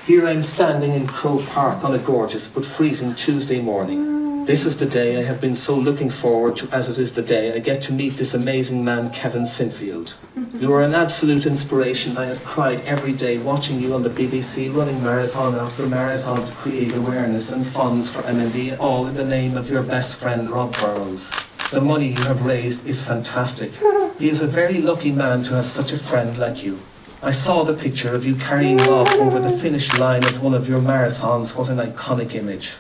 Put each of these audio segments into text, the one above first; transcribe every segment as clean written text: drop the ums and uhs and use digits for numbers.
Here I am standing in Croke Park on a gorgeous but freezing Tuesday morning. This is the day I have been so looking forward to, as it is the day I get to meet this amazing man, Kevin Sinfield. You are an absolute inspiration. I have cried every day watching you on the BBC running marathon after marathon to create awareness and funds for MND, all in the name of your best friend Rob Burrows. The money you have raised is fantastic. He is a very lucky man to have such a friend like you. I saw the picture of you carrying Rob over the finish line of one of your marathons. What an iconic image.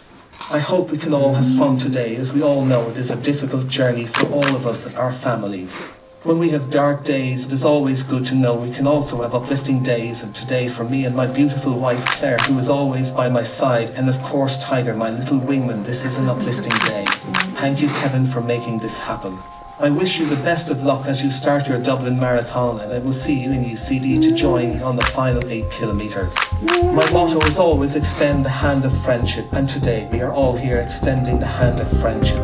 I hope we can all have fun today, as we all know it is a difficult journey for all of us and our families. When we have dark days, it is always good to know we can also have uplifting days, and today for me and my beautiful wife Claire, who is always by my side, and of course Tiger, my little wingman, this is an uplifting day. Thank you, Kevin, for making this happen. I wish you the best of luck as you start your Dublin Marathon, and I will see you in UCD to join me on the final 8 kilometres. My motto is always extend the hand of friendship, and today we are all here extending the hand of friendship.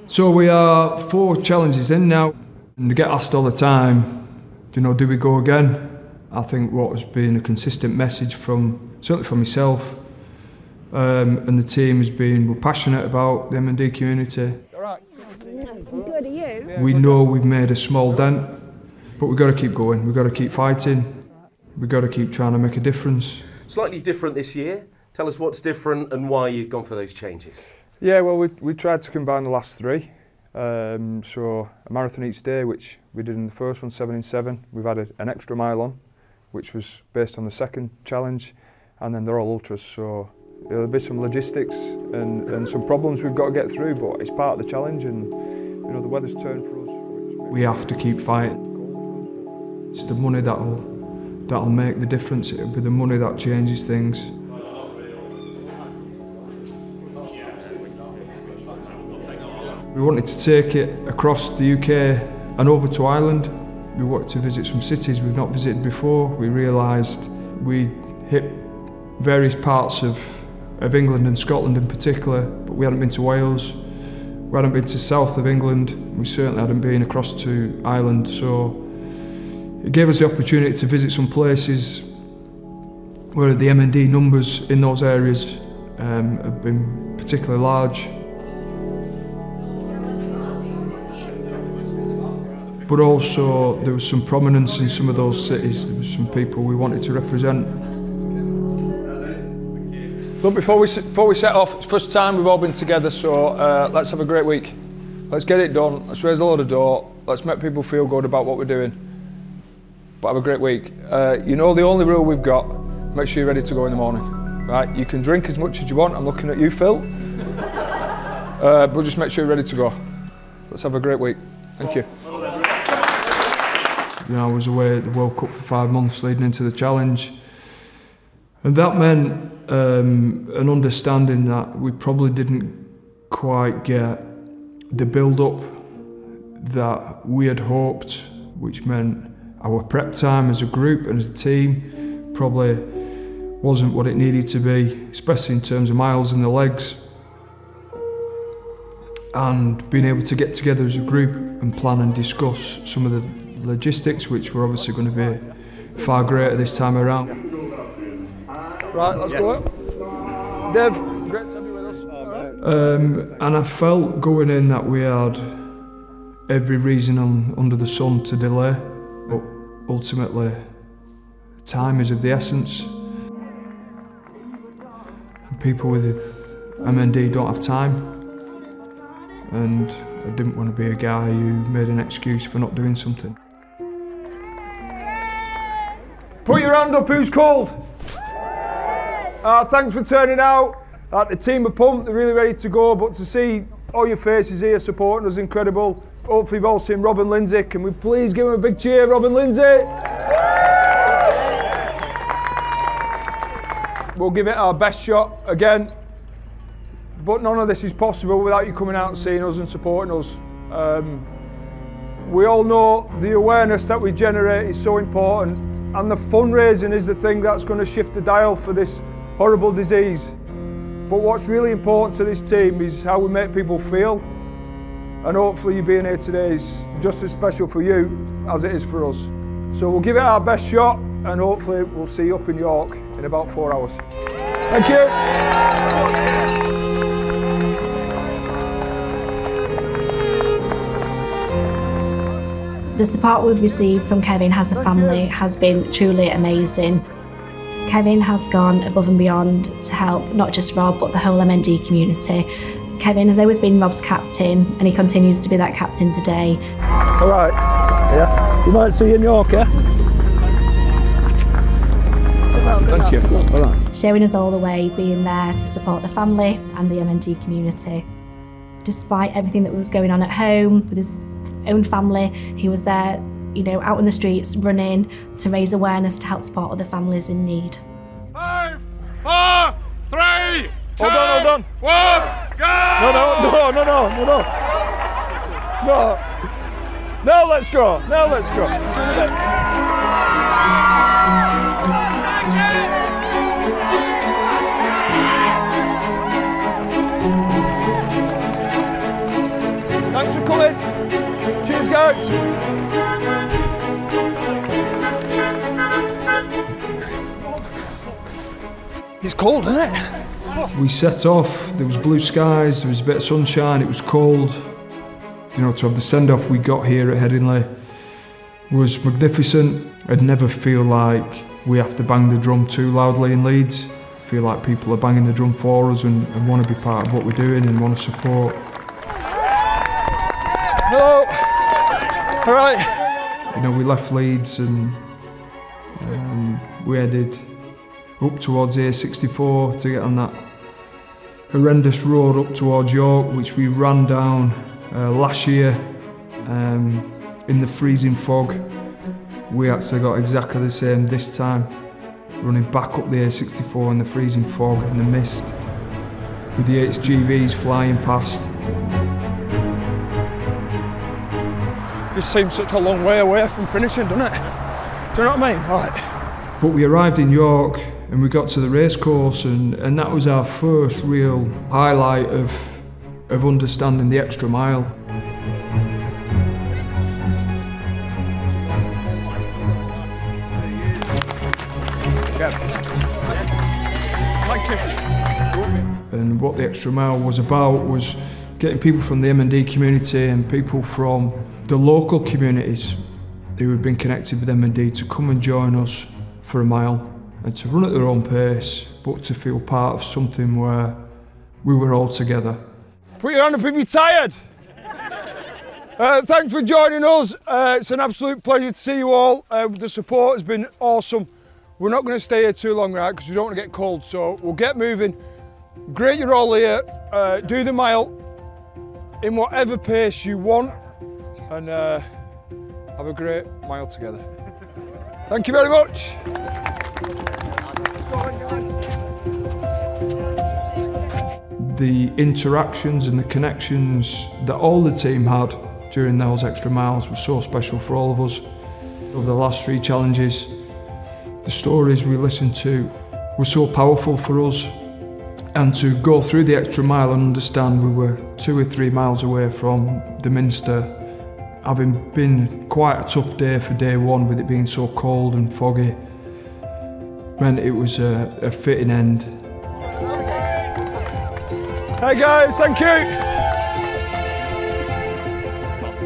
So we are 4 challenges in now, and we get asked all the time, do we go again? I think what has been a consistent message certainly from myself and the team has been, we're passionate about the MND community. Good, are you? We know we've made a small dent, but we've got to keep going, we've got to keep fighting, we've got to keep trying to make a difference. Slightly different this year. Tell us what's different and why you've gone for those changes. Yeah, well, we tried to combine the last 3. So a marathon each day, which we did in the first one, 7 in 7. We've added an extra mile on, which was based on the second challenge, and then they're all ultras. So there'll be some logistics and some problems we've got to get through, but it's part of the challenge, and the weather's turned for us. We have to keep fighting. It's the money that'll make the difference. It'll be the money that changes things. We wanted to take it across the UK and over to Ireland. We wanted to visit some cities we've not visited before. We realised we hit various parts of England and Scotland in particular, but we hadn't been to Wales, we hadn't been to south of England, we certainly hadn't been across to Ireland, so it gave us the opportunity to visit some places where the MND numbers in those areas have been particularly large. But also there was some prominence in some of those cities. There was some people we wanted to represent. Look, before we set off, it's the first time we've all been together, so let's have a great week. Let's get it done, let's raise a load of dough, let's make people feel good about what we're doing. But have a great week. The only rule we've got, make sure you're ready to go in the morning. Right? You can drink as much as you want, I'm looking at you, Phil. But just make sure you're ready to go. Let's have a great week. Thank you. I was away at the World Cup for 5 months leading into the challenge, and that meant an understanding that we probably didn't quite get the build-up that we had hoped, which meant our prep time as a group and as a team probably wasn't what it needed to be, especially in terms of miles and the legs. And being able to get together as a group and plan and discuss some of the logistics, which were obviously going to be far greater this time around. Right, let's go up. Dev, great to have you with us. And I felt going in that we had every reason under the sun to delay, but ultimately time is of the essence. People with MND don't have time, and I didn't want to be a guy who made an excuse for not doing something. Put your hand up, who's cold? Thanks for turning out. The team are pumped, they're really ready to go, but to see all your faces here supporting us is incredible. Hopefully you've all seen Robin Lindsay. Can we please give him a big cheer, Robin Lindsay? We'll give it our best shot again, but none of this is possible without you coming out and seeing us and supporting us. We all know the awareness that we generate is so important, and the fundraising is the thing that's going to shift the dial for this horrible disease. But what's really important to this team is how we make people feel, and hopefully you being here today is just as special for you as it is for us. So we'll give it our best shot, and hopefully we'll see you up in York in about 4 hours. Thank you. The support we've received from Kevin as a family has been truly amazing. Kevin has gone above and beyond to help not just Rob but the whole MND community. Kevin has always been Rob's captain, and he continues to be that captain today. All right, yeah. You might see you in York, yeah? Thank you. All right. Showing us all the way, being there to support the family and the MND community. Despite everything that was going on at home with his own family, he was there, you know, out in the streets running to raise awareness to help support other families in need. 5, 4, 3, 2, Hold on. 1, go! No. No, let's go. Thanks for coming. Cheers, guys. It's cold, isn't it? We set off, there was blue skies, there was a bit of sunshine, it was cold. You know, to have the send-off we got here at Headingley was magnificent. I'd never feel like we have to bang the drum too loudly in Leeds. I feel like people are banging the drum for us and want to be part of what we're doing and want to support. Hello. All right. You know, we left Leeds and we headed up towards A64 to get on that horrendous road up towards York, which we ran down last year in the freezing fog. We actually got exactly the same this time, running back up the A64 in the freezing fog and the mist, with the HGVs flying past. Just seems such a long way away from finishing, doesn't it? Do you know what I mean? Right. But we arrived in York and we got to the racecourse, and that was our first real highlight of understanding the extra mile. Thank you. And what the extra mile was about was getting people from the MND community and people from the local communities who had been connected with MND to come and join us for a mile and to run at their own pace, but to feel part of something where we were all together. Put your hand up if you're tired. Thanks for joining us. It's an absolute pleasure to see you all. The support has been awesome. We're not going to stay here too long, right, because we don't want to get cold, so we'll get moving. Great you're all here. Do the mile in whatever pace you want, and have a great mile together. Thank you very much. The interactions and the connections that all the team had during those extra miles were so special for all of us. Over the last 3 challenges, the stories we listened to were so powerful for us, and to go through the extra mile and understand we were 2 or 3 miles away from the Minster, having been quite a tough day for day 1 with it being so cold and foggy, meant it was a fitting end. Hey guys, thank you.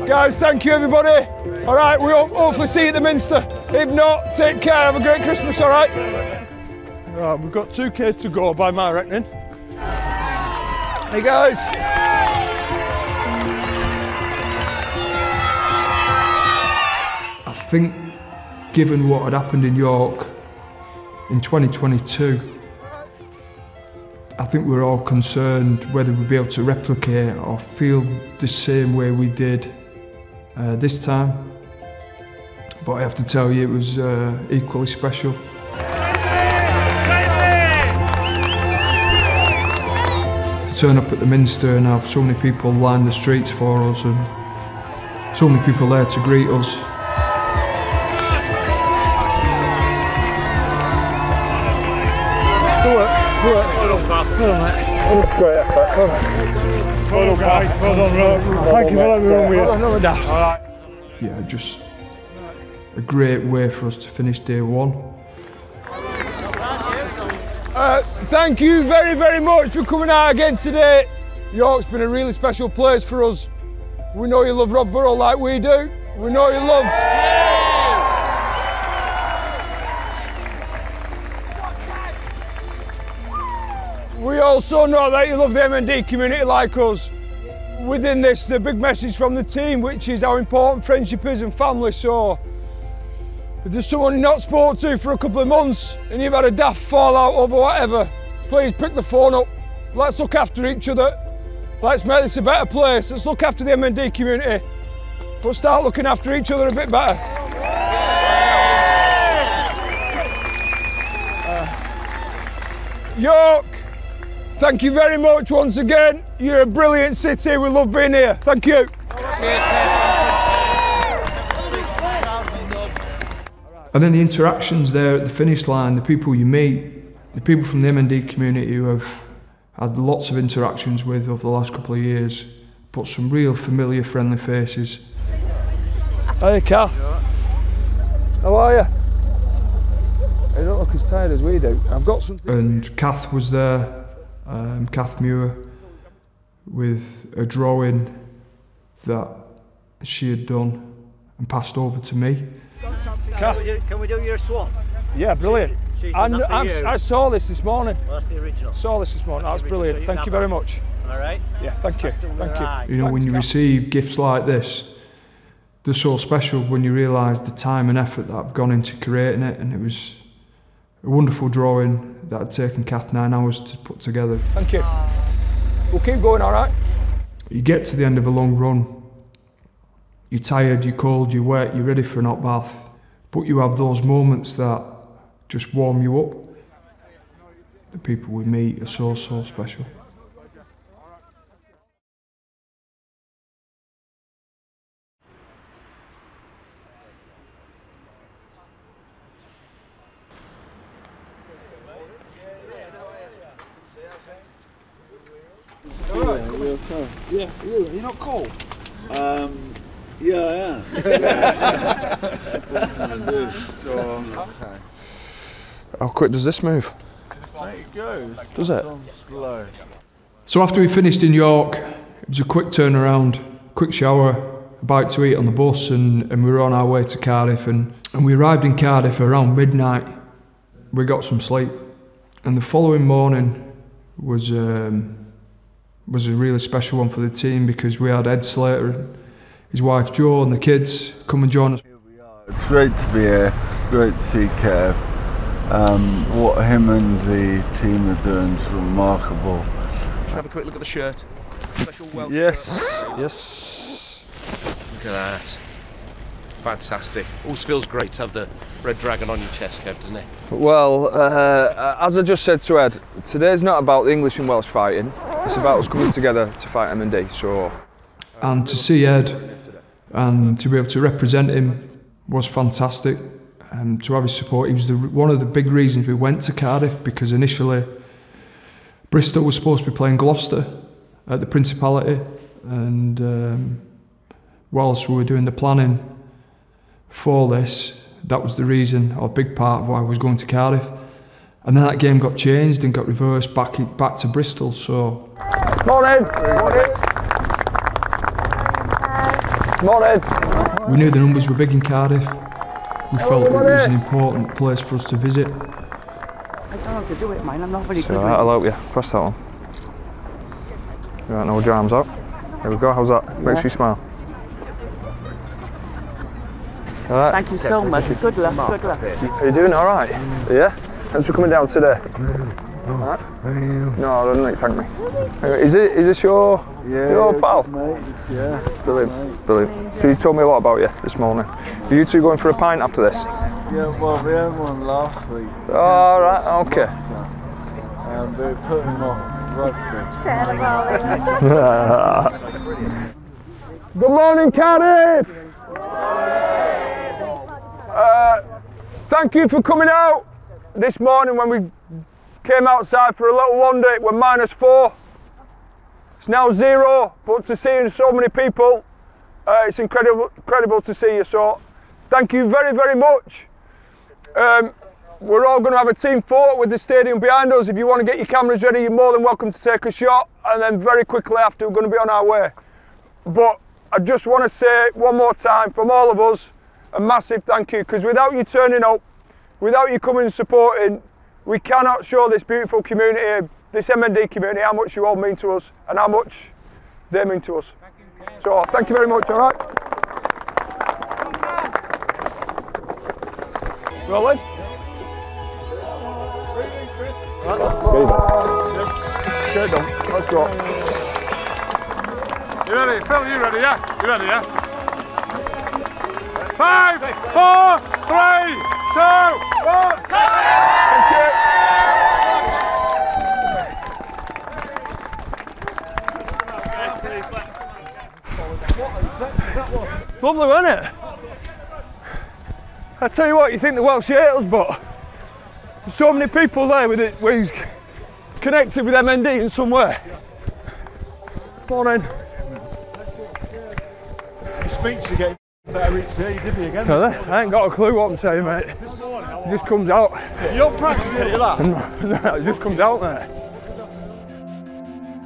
Guys, thank you everybody. All right, we'll hopefully see you at the Minster. If not, take care, have a great Christmas, all right? Right, we've got 2K to go by my reckoning. Hey guys. I think given what had happened in York in 2022, I think we're all concerned whether we'd be able to replicate or feel the same way we did this time. But I have to tell you, it was equally special. To turn up at the Minster and have so many people line the streets for us and so many people there to greet us. Great effort. Well done, guys. Well done, Rob. Thank you for letting me run with you. All right. Yeah, just a great way for us to finish day one. Thank you very, very much for coming out again today. York's been a really special place for us. We know you love Roughborough like we do. We know you love... We also know that you love the MND community like us. Within this, the big message from the team, which is how important friendship is and family. So, if there's someone you've not spoke to for a couple of months and you've had a daft fallout over whatever, please pick the phone up. Let's look after each other. Let's make this a better place. Let's look after the MND community. But start looking after each other a bit better. York, thank you very much once again. You're a brilliant city. We love being here. Thank you. And then the interactions there at the finish line, the people you meet, the people from the MND community who have had lots of interactions with over the last couple of years, but some real familiar, friendly faces. Hey, Kath. How are you? You don't look as tired as we do. I've got something. And Kath was there, Kath Muir, with a drawing that she had done and passed over to me. Kath. Can we do your swap? Yeah, brilliant. I saw this morning. Well, that's the original. Saw this morning. That's brilliant. Thank you very much. All right. Yeah, thank you. Thank you. You know, when you receive gifts like this, they're so special when you realise the time and effort that I've gone into creating it, and it was a wonderful drawing that had taken Kath 9 hours to put together. Thank you. We'll keep going, all right? You get to the end of a long run, you're tired, you're cold, you're wet, you're ready for an hot bath, but you have those moments that just warm you up. The people we meet are so, so special. Yeah, you're not cold? Yeah, I am. How quick does this move? It goes. Does it? Slow. So after we finished in York, it was a quick turnaround, quick shower, a bite to eat on the bus, and we were on our way to Cardiff. And we arrived in Cardiff around midnight. We got some sleep, and the following morning was a really special one for the team, because we had Ed Slater and his wife Jo and the kids come and join us. Here we are. It's great to be here, great to see Kev. What him and the team are doing is remarkable. Should we have a quick look at the shirt? Special welcome. Yes, yes. Look at that. Fantastic. Always feels great to have the red dragon on your chest, Kev, doesn't it? Well, as I just said to Ed, today's not about the English and Welsh fighting. It's about us coming together to fight MND. So, and to see Ed and to be able to represent him was fantastic. To have his support, he was one of the big reasons we went to Cardiff, because initially Bristol was supposed to be playing Gloucester at the Principality, and whilst we were doing the planning for this, that was the reason, or a big part of why I was going to Cardiff. And then that game got changed and got reversed back to Bristol. So. Morning. Morning. Morning. We knew the numbers were big in Cardiff. We felt it was an important place for us to visit. I don't know how to do it, mine. I'm not very good. Alright, I'll help you. Press that one. Right, now hold your arms out. There we go. How's that? Make sure you smile. All right. Thank you so much. Good luck. Good luck. Are you doing all right? Yeah? Thanks for coming down today. All right. No, I don't think, thank me. Is this your pal? Mates, yeah. Brilliant. So you told me a lot about you this morning. Are you two going for a pint after this? Yeah, well, we had one last week. All right, okay. But we put him off rugby. Good morning, Cardiff! Thank you for coming out this morning. When we came outside for a little wander, it was -4. It's now 0, but to see so many people, it's incredible to see you. So thank you very, very much. We're all going to have a team photo with the stadium behind us. If you want to get your cameras ready, you're more than welcome to take a shot, and then very quickly after, we're going to be on our way. But I just want to say one more time from all of us, a massive thank you, because without you turning up, without you coming and supporting, we cannot show this beautiful community, this MND community, how much you all mean to us and how much they mean to us. So thank you very much, all right? Rolling. Get it done. Let's go. You ready? Phil, you ready, yeah? You ready, yeah? 5, 4, 3, 2, 1. Thank you. Lovely, wasn't it? I tell you what, you think the Welsh hate us, but there's so many people there with it, who's connected with MND in some way. Morning. Your speech are getting better each day, didn't you again? I ain't got a clue what I'm saying, mate. It just comes out. You don't practice it, you laugh? No, it just comes out, mate.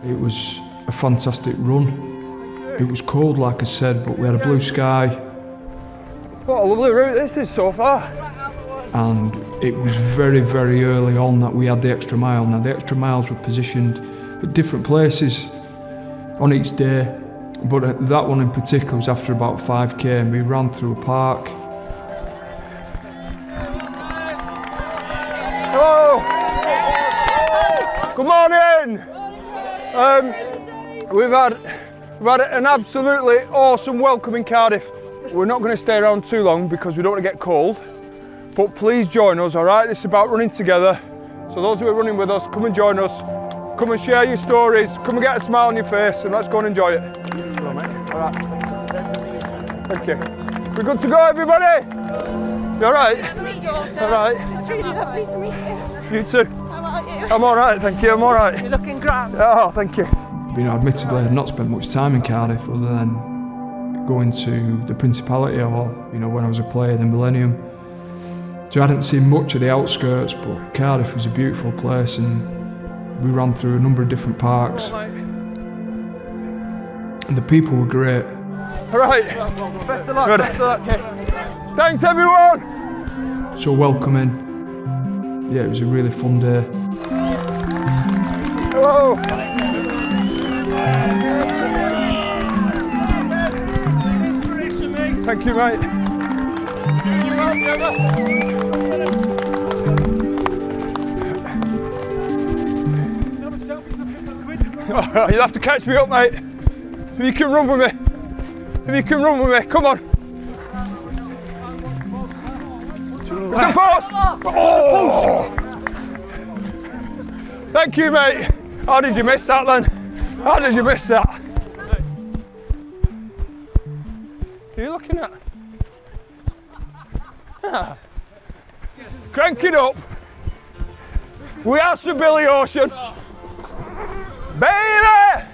It was a fantastic run. It was cold, like I said, but we had a blue sky. What a lovely route this is so far. And it was very, very early on that we had the extra mile. Now, the extra miles were positioned at different places on each day, but that one in particular was after about 5k, and we ran through a park. Hello! Good morning! We've had an absolutely awesome welcome in Cardiff. We're not going to stay around too long because we don't want to get cold, but please join us, all right? This is about running together. So those who are running with us, come and join us. Come and share your stories, come and get a smile on your face, and let's go and enjoy it. All right. Thank you. We're good to go, everybody? You all right? Nice to meet you, Doctor. All right. It's really lovely to meet you. You too. How about you? I'm all right, thank you, I'm all right. You're looking grand. Oh, thank you. You know, admittedly, I'd not spent much time in Cardiff other than going to the Principality Hall, you know, when I was a player, the Millennium. So I hadn't seen much of the outskirts, but Cardiff was a beautiful place, and we ran through a number of different parks. And the people were great. All right. Best of luck, best of luck, kid. Thanks, everyone. So welcoming. Yeah, it was a really fun day. Hello. Thank you, mate. You'll have to catch me up, mate. If you can run with me. If you can run with me, come on. The post! Oh! Thank you, mate. How did you miss that then? How did you miss that? Who are you looking at? Ah. Crank it up. We are Sir Billy Ocean. Baby!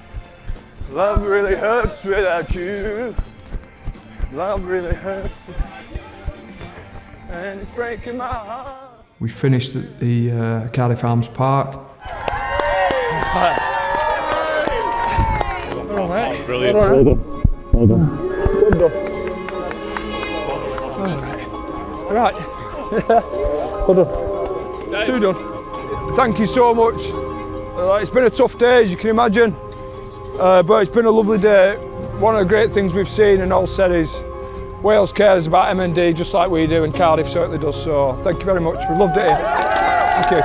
Love really hurts without you. Love really hurts. And it's breaking my heart. We finished at the Cardiff Arms Park. Brilliant. Well done. Good done. Right. Well done. Two done. Thank you so much. It's been a tough day, as you can imagine, but it's been a lovely day. One of the great things we've seen and all said is Wales cares about MND just like we do, and Cardiff certainly does, so thank you very much. We've loved it here. Thank you.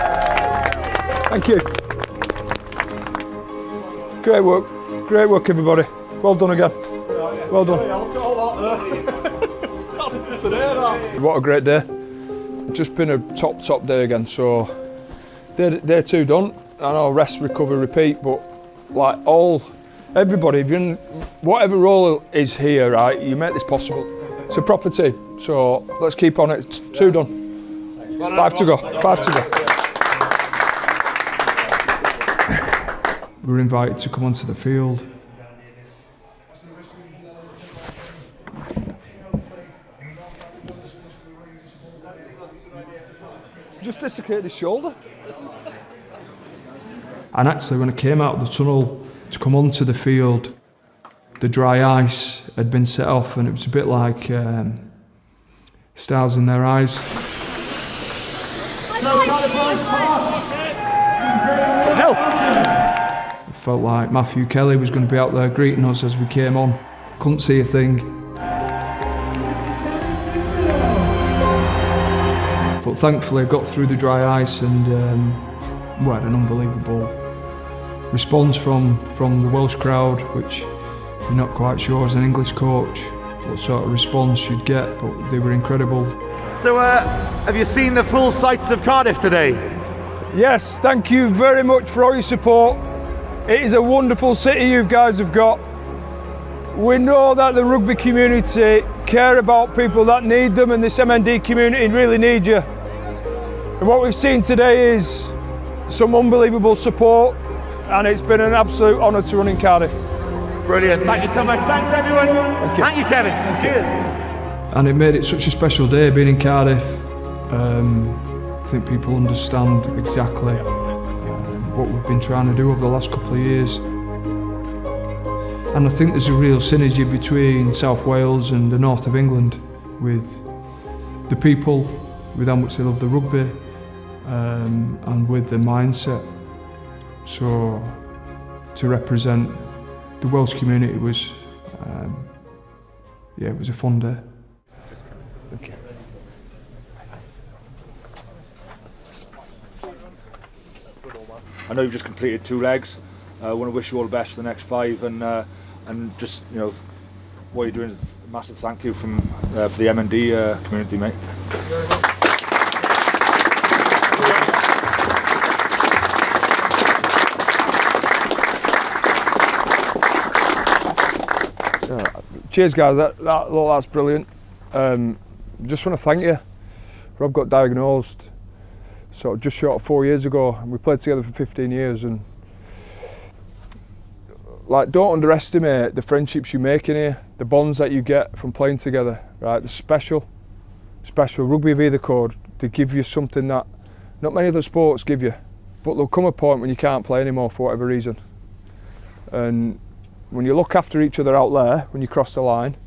Thank you. Great work everybody. Well done again. Well done. What a great day. It's just been a top day again, so day 2 done. I know rest, recover, repeat, but like everybody, if you're in whatever role is here, right, you make this possible. It's a proper team, so let's keep on it. It's 2 done. 5 to go. 5 to go. We were invited to come onto the field. Just dislocated his shoulder. And actually, when I came out of the tunnel to come onto the field, the dry ice had been set off, and it was a bit like stars in their eyes. No! It felt like Matthew Kelly was going to be out there greeting us as we came on. Couldn't see a thing. But thankfully I got through the dry ice, and we had an unbelievable response from the Welsh crowd, which you're not quite sure as an English coach what sort of response you'd get, but they were incredible. So have you seen the full sights of Cardiff today? Yes, thank you very much for all your support. It is a wonderful city you guys have got. We know that the rugby community care about people that need them, and this MND community really need you. And what we've seen today is some unbelievable support, and it's been an absolute honour to run in Cardiff. Brilliant, thank you so much. Thanks everyone. Thank you Kevin. Cheers. And it made it such a special day being in Cardiff. I think people understand exactly what we've been trying to do over the last couple of years. And I think there's a real synergy between South Wales and the north of England, with the people, with how much they love the rugby, and with the mindset. So to represent the Welsh community was, it was a fun day. Thank you. I know you've just completed 2 legs. I want to wish you all the best for the next 5, and just what you're doing is a massive thank you for the MND community, mate. Cheers guys, that's brilliant. Just want to thank you. Rob got diagnosed sort of just short of 4 years ago, and we played together for 15 years, and don't underestimate the friendships you make in here, the bonds that you get from playing together, right? The special. Rugby V, the code, they give you something that not many other sports give you, but there'll come a point when you can't play anymore for whatever reason. And when you look after each other out there, when you cross the line,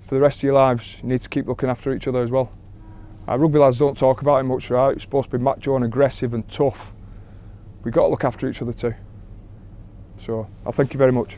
for the rest of your lives, you need to keep looking after each other as well. Rugby lads don't talk about it much, right? You're supposed to be macho and aggressive and tough. We've got to look after each other too. So, I thank you very much.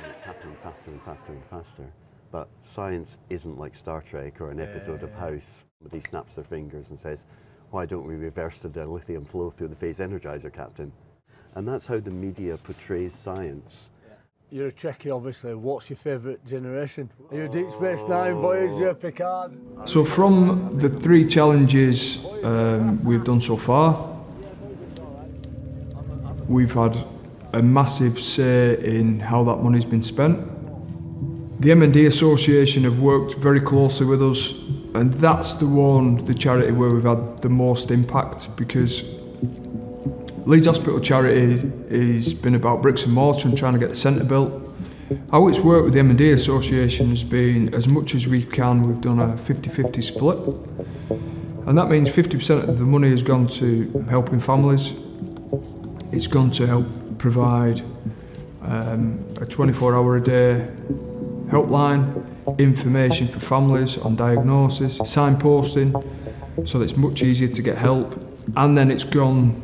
It's happening faster and faster and faster. But science isn't like Star Trek or an episode of House. Somebody snaps their fingers and says, why don't we reverse the dilithium flow through the phase energizer, Captain? And that's how the media portrays science. You're a Trekkie, obviously. What's your favourite generation? Are you a Deep Space Nine, Voyager, Picard? So from the 3 challenges we've done so far, we've had a massive say in how that money's been spent. The MND Association have worked very closely with us, and that's the charity where we've had the most impact, because Leeds Hospital Charity has been about bricks and mortar and trying to get the centre built. How it's worked with the MND Association has been, as much as we can, we've done a 50-50 split. And that means 50% of the money has gone to helping families. It's gone to help provide a 24-hour-a-day helpline, information for families on diagnosis, signposting, so that it's much easier to get help. And then it's gone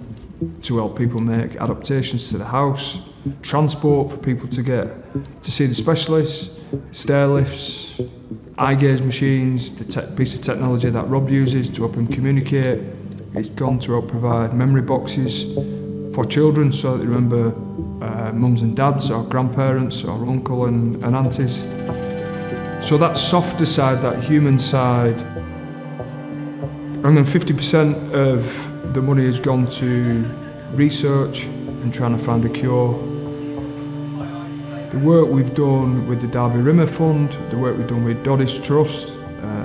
to help people make adaptations to the house, transport for people to get to see the specialists, stair lifts, eye gaze machines, the piece of technology that Rob uses to help him communicate. It's gone to help provide memory boxes for children so that they remember mums and dads or grandparents or uncle and aunties. So that softer side, that human side, and then 50% of the money has gone to research and trying to find a cure. The work we've done with the Derby Rimmer Fund, the work we've done with Doddis Trust,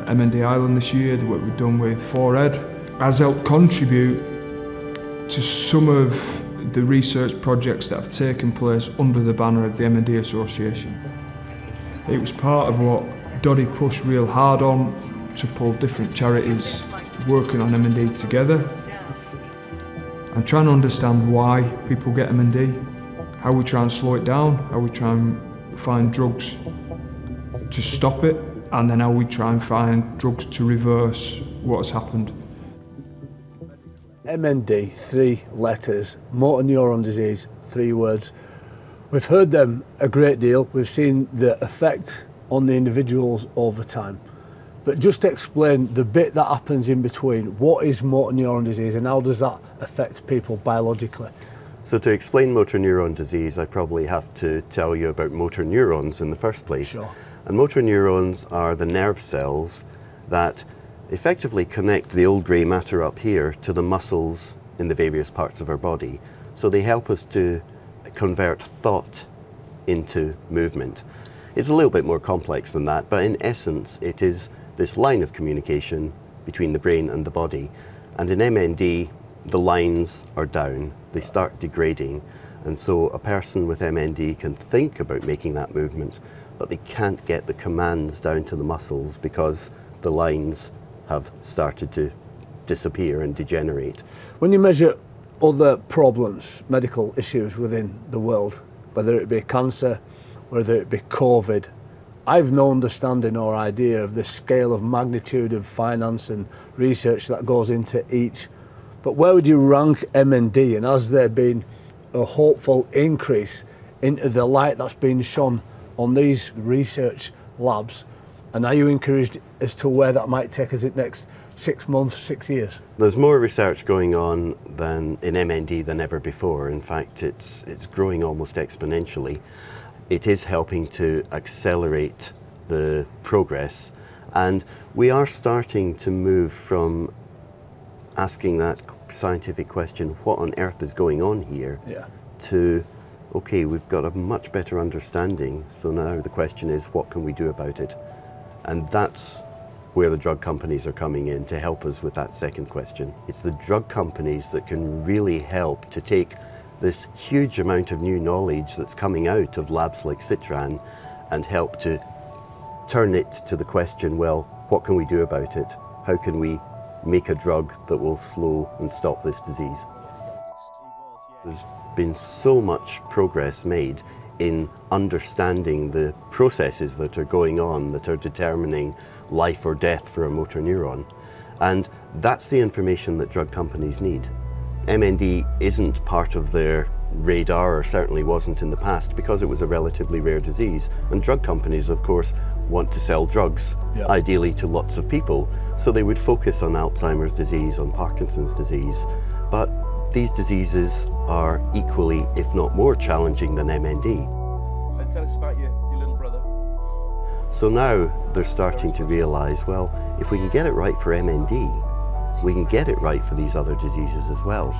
MND Ireland this year, the work we've done with 4Ed, has helped contribute to some of the research projects that have taken place under the banner of the MND Association. It was part of what Doddy pushed real hard on to pull different charities working on MND together and trying to understand why people get MND, how we try and slow it down, how we try and find drugs to stop it, and then how we try and find drugs to reverse what has happened. MND, 3 letters, motor neuron disease, 3 words. We've heard them a great deal. We've seen the effect on the individuals over time. But just explain the bit that happens in between. What is motor neuron disease and how does that affect people biologically? So to explain motor neuron disease, I probably have to tell you about motor neurons in the first place. Sure. And motor neurons are the nerve cells that effectively connect the old grey matter up here to the muscles in the various parts of our body. So they help us to convert thought into movement. It's a little bit more complex than that, but in essence it is this line of communication between the brain and the body. And in MND, the lines are down, they start degrading, and so a person with MND can think about making that movement, but they can't get the commands down to the muscles because the lines have started to disappear and degenerate. When you measure other problems, medical issues within the world, whether it be cancer, whether it be COVID, I've no understanding or idea of the scale of magnitude of finance and research that goes into each. But where would you rank MND, and has there been a hopeful increase into the light that's been shone on these research labs? And are you encouraged as to where that might take us in the next 6 months, 6 years? There's more research going on than in MND than ever before. In fact, it's growing almost exponentially. It is helping to accelerate the progress, and we are starting to move from asking that scientific question, what on earth is going on here, to, okay, we've got a much better understanding, so now the question is, what can we do about it? And that's where the drug companies are coming in to help us with that second question. It's the drug companies that can really help to take this huge amount of new knowledge that's coming out of labs like Citran and help to turn it to the question, well, what can we do about it? How can we make a drug that will slow and stop this disease? There's been so much progress made in understanding the processes that are going on that are determining life or death for a motor neuron. And that's the information that drug companies need. MND isn't part of their radar, or certainly wasn't in the past, because it was a relatively rare disease. And drug companies, of course, want to sell drugs, ideally to lots of people. So they would focus on Alzheimer's disease, on Parkinson's disease. But these diseases are equally, if not more, challenging than MND. And tell us about your little brother. So now they're starting to realise, well, if we can get it right for MND, we can get it right for these other diseases as well.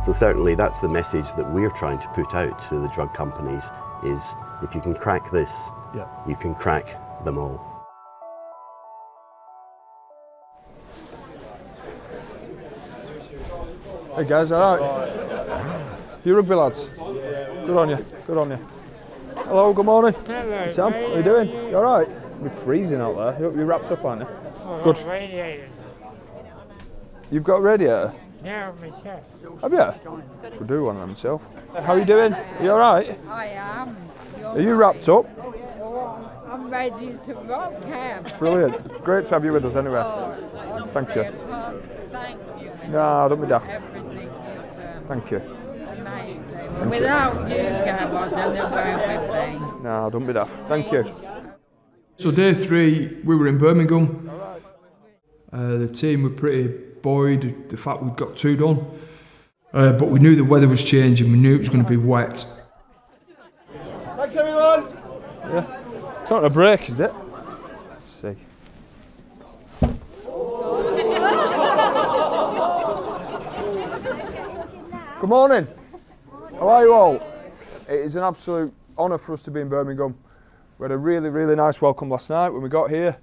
So certainly that's the message that we're trying to put out to the drug companies, is if you can crack this, you can crack them all. Hey guys, all right? You rugby lads? Good on you, good on you. Hello, good morning. Hello, Sam, how are you doing? You all right? You're freezing out there. You're wrapped up, aren't you? Good. Radiator. You've got a radiator? Yeah, myself. Have you? Could do one myself. How are you doing? Are you all right? I am. Are you wrapped up? I'm ready to rock, Kev. Brilliant. Great to have you with us anyway. Oh, thank you. Thank you. No, don't be daft. Everything you've done. Thank you. Amazing. Without you, Kev, I don't know where we'd be. No, don't be daft. Thank you. So day 3, we were in Birmingham. The team were pretty buoyed, the fact we'd got 2 done. But we knew the weather was changing, we knew it was going to be wet. Thanks everyone! Yeah. It's not a break, is it? Let's see. Good morning. How are you all? It is an absolute honour for us to be in Birmingham. We had a really, really nice welcome last night when we got here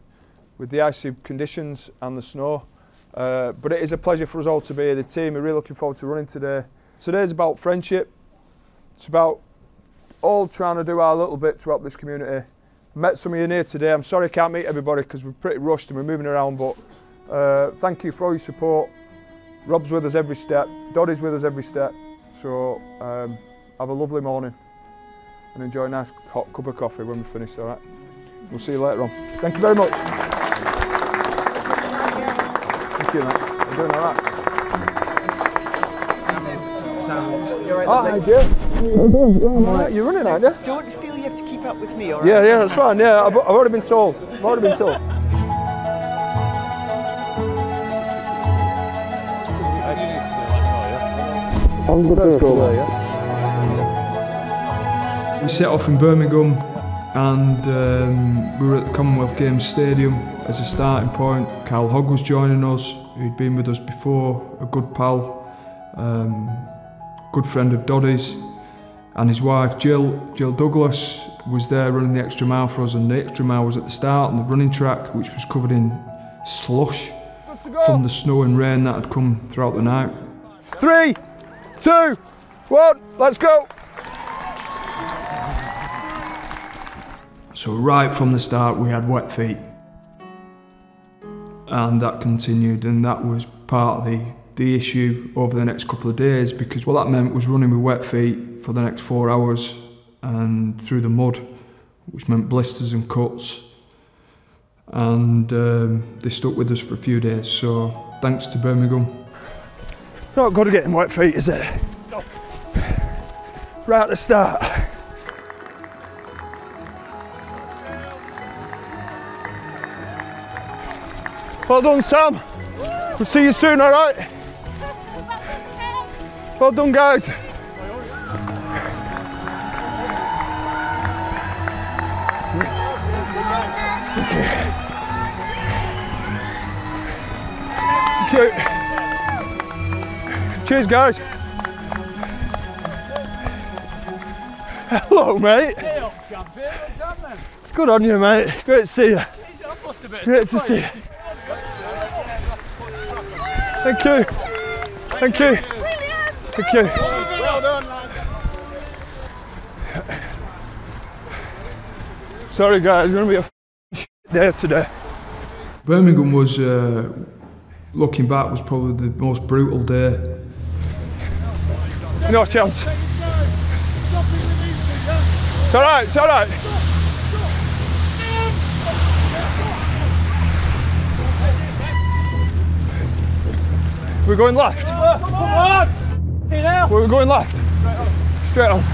with the icy conditions and the snow. But it is a pleasure for us all to be here. The team are really looking forward to running today. Today's about friendship. It's about all trying to do our little bit to help this community. Met some of you here today. I'm sorry I can't meet everybody because we're pretty rushed and we're moving around, but thank you for all your support. Rob's with us every step, Doddy's with us every step. So have a lovely morning and enjoy a nice hot cup of coffee when we finish, all right? We'll see you later on. Thank you very much. Thank you, mate. You're doing all right. Sound. You're right, oh, hi, Jay. You're running, aren't you? Don't feel you have to keep up with me, all right? Yeah, that's fine. Yeah, I've already been told. I've already been told. Let's go there, yeah. We set off in Birmingham and we were at the Commonwealth Games Stadium as a starting point. Carl Hogg was joining us, who'd been with us before, a good pal, good friend of Doddy's, and his wife Jill Douglas was there running the extra mile for us, and the extra mile was at the start on the running track, which was covered in slush from the snow and rain that had come throughout the night. 3, 2, 1, let's go! So right from the start we had wet feet, and that continued, and that was part of the issue over the next couple of days, because what that meant was running with wet feet for the next 4 hours and through the mud, which meant blisters and cuts, and they stuck with us for a few days. So thanks to Birmingham. Not good at getting wet feet, is it? Right at the start. Well done, Sam. We'll see you soon, all right? Well done, guys. Thank you. Cheers, guys. Hello, mate. Hey up, champion. What's happening? Good on you, mate. Great to see you. Great to see you. Thank you. Thank you. Thank you. Well done, lad. Sorry, guys. It's going to be a day today. Birmingham was, looking back, was probably the most brutal day. No chance. It's all right. It's all right. We're going left. Come on! We're going left. Straight on.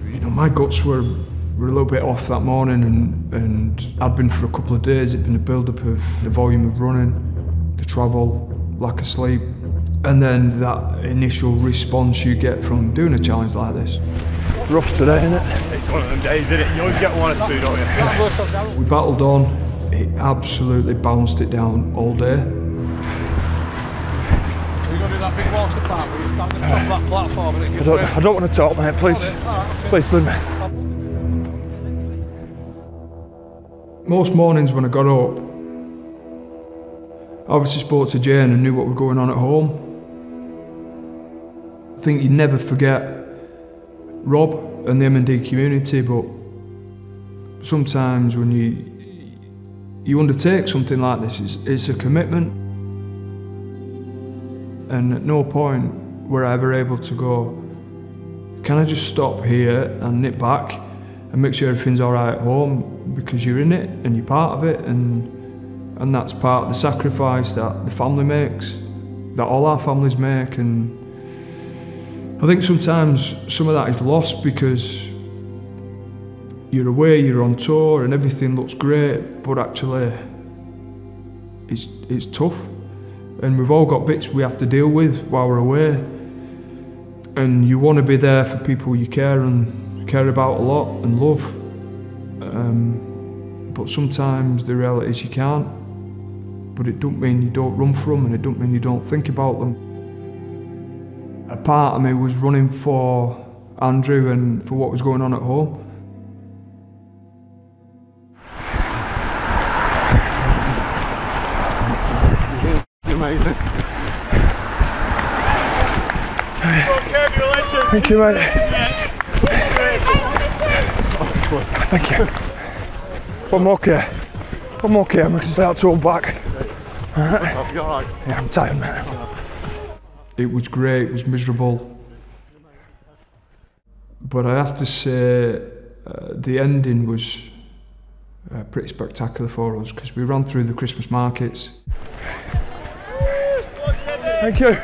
You know, my guts were a little bit off that morning, and I'd been for a couple of days. It'd been a build-up of the volume of running, the travel, lack of sleep, and then that initial response you get from doing a challenge like this. Rough today, isn't it? It's one of them days, isn't it? You always get 1 or 2, don't you? We battled on. It absolutely bounced it down all day. That big water park where you stand on the top of that platform and it gives I don't want to talk, mate, please. Please, leave me. Most mornings when I got up, I obviously spoke to Jane and knew what was going on at home. I think you never forget Rob and the M&D community, but sometimes when you undertake something like this, it's a commitment. And at no point were I ever able to go, can I just stop here and nip back and make sure everything's all right at home, because you're in it and you're part of it, and that's part of the sacrifice that the family makes, that all our families make. And I think sometimes some of that is lost because you're away, you're on tour and everything looks great, but actually it's tough. And we've all got bits we have to deal with while we're away. And you want to be there for people you care about a lot and love. But sometimes the reality is you can't. But it don't mean you don't run from them, and it don't mean you don't think about them. A part of me was running for Andrew and for what was going on at home. Amazing. Thank you, mate. Thank you. I'm okay. I'm okay. I'm going to start to back. All right. You're all right. Yeah, I'm tired, mate. It was great. It was miserable. But I have to say, the ending was pretty spectacular for us, because we ran through the Christmas markets. Thank you.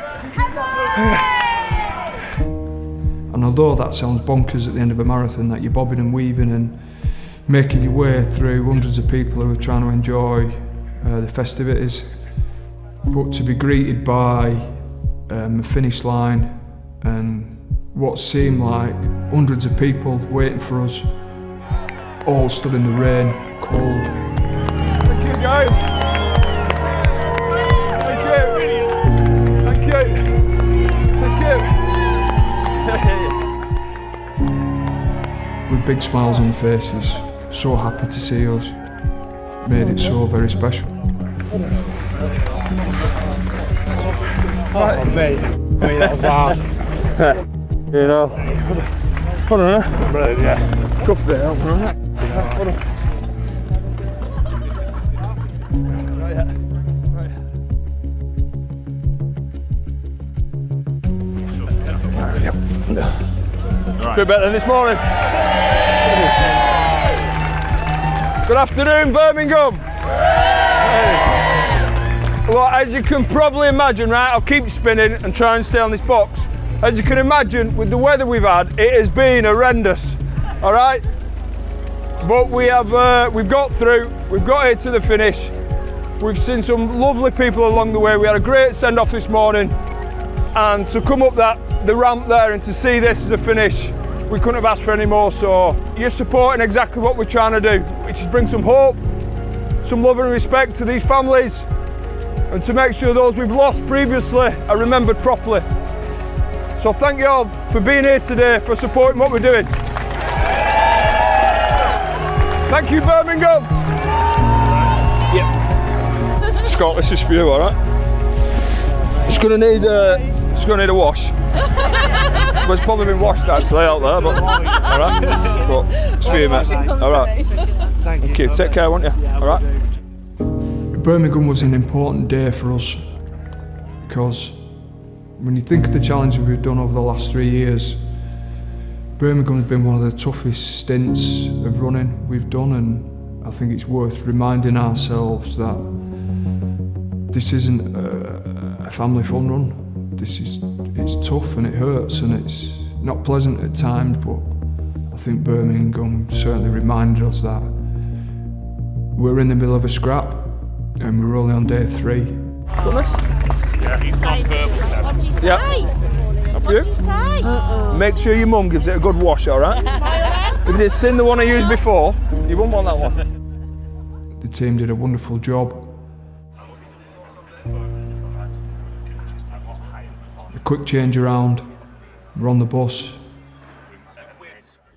And although that sounds bonkers at the end of a marathon, that you're bobbing and weaving and making your way through hundreds of people who are trying to enjoy the festivities, but to be greeted by a finish line and what seemed like hundreds of people waiting for us, all stood in the rain, cold. Thank you, guys. Thank you. Thank you. Thank you. With big smiles on their faces, so happy to see us, made it so very special. Oh, mate, that was hard. You know. Hold on, huh? Brilliant, yeah. Tough bit, hold on. Hold on. Right. Bit better than this morning. Good afternoon, Birmingham. Well, as you can probably imagine, right, I'll keep spinning and try and stay on this box. As you can imagine, with the weather we've had, it has been horrendous, all right? But we've got through, we've got here to the finish. We've seen some lovely people along the way. We had a great send-off this morning, and to come up the ramp there and to see this as a finish, we couldn't have asked for any more. So you're supporting exactly what we're trying to do, which is bring some hope, some love and respect to these families, and to make sure those we've lost previously are remembered properly. So thank you all for being here today, for supporting what we're doing. Thank you, Birmingham. Yeah. Scott, this is for you, all right? It's gonna need a wash. Well, it's probably been washed actually out there, but all right. But it's for you, mate. All right. Thank you. Take care, won't you? All right. Birmingham was an important day for us, because when you think of the challenges we've done over the last 3 years, Birmingham has been one of the toughest stints of running we've done, and I think it's worth reminding ourselves that this isn't a family fun run. It's tough and it hurts and it's not pleasant at times, but I think Birmingham certainly reminded us that we're in the middle of a scrap and we're only on day 3. Yeah, he's not purple. What did you say? Yep. What did you say? Make sure your mum gives it a good wash, all right? If you'd seen the one I used before, you wouldn't want that one. The team did a wonderful job. A quick change around, we're on the bus,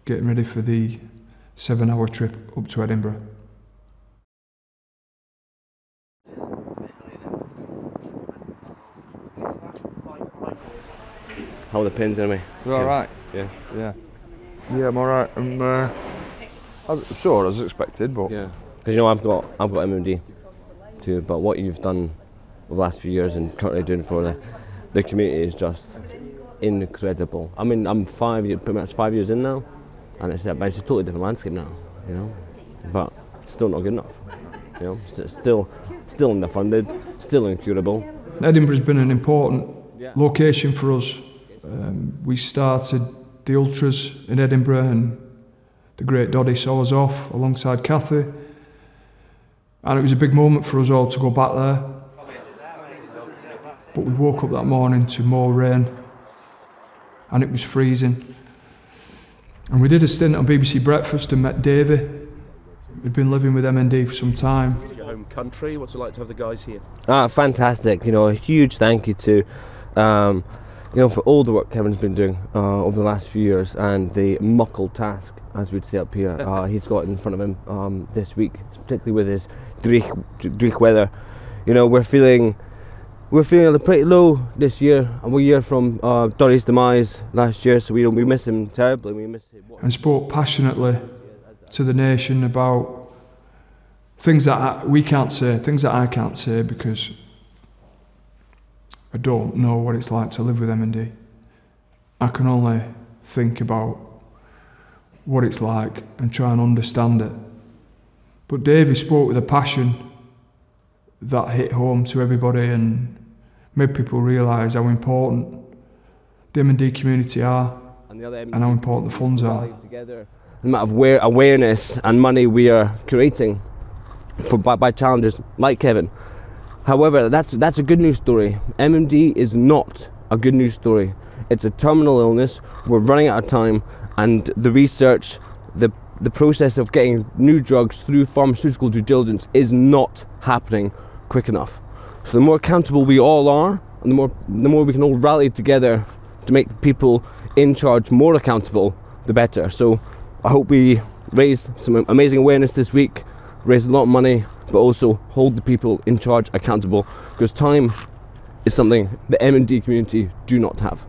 getting ready for the 7-hour trip up to Edinburgh. How are the pins anyway? You're all right? Yeah. Yeah. Yeah, I'm all right. I'm sure as expected, but yeah. Because you know I've got MMD too, but what you've done over the last few years and currently doing for the community is just incredible. I mean, I'm pretty much 5 years in now, and it's a totally different landscape now, you know. But still not good enough, you know. Still underfunded, still incurable. Edinburgh's been an important location for us. We started the ultras in Edinburgh, and the great Doddy saw us off alongside Kathy, and it was a big moment for us all to go back there. But we woke up that morning to more rain, and it was freezing. And we did a stint on BBC Breakfast and met Davey. We'd been living with MND for some time. Your home country, what's it like to have the guys here? Fantastic, you know, a huge thank you to you know, for all the work Kevin's been doing over the last few years, and the muckle task, as we'd say up here, he's got in front of him this week, particularly with his Dreich weather. You know, we're feeling pretty low this year, and we're a year from Doddy's demise last year, so we miss him terribly. We miss him. And spoke passionately to the nation about things that we can't say, things that I can't say, because I don't know what it's like to live with MND. I can only think about what it's like and try and understand it. But Davey spoke with a passion that hit home to everybody and made people realise how important the MND community are and how important the funds are. The amount of awareness and money we are creating by challengers like Kevin. However, that's a good news story. MND is not a good news story. It's a terminal illness. We're running out of time, and the research, the process of getting new drugs through pharmaceutical due diligence is not happening quick enough. So the more accountable we all are, and the more we can all rally together to make the people in charge more accountable, the better. So I hope we raise some amazing awareness this week, raise a lot of money, but also hold the people in charge accountable, because time is something the MND community do not have.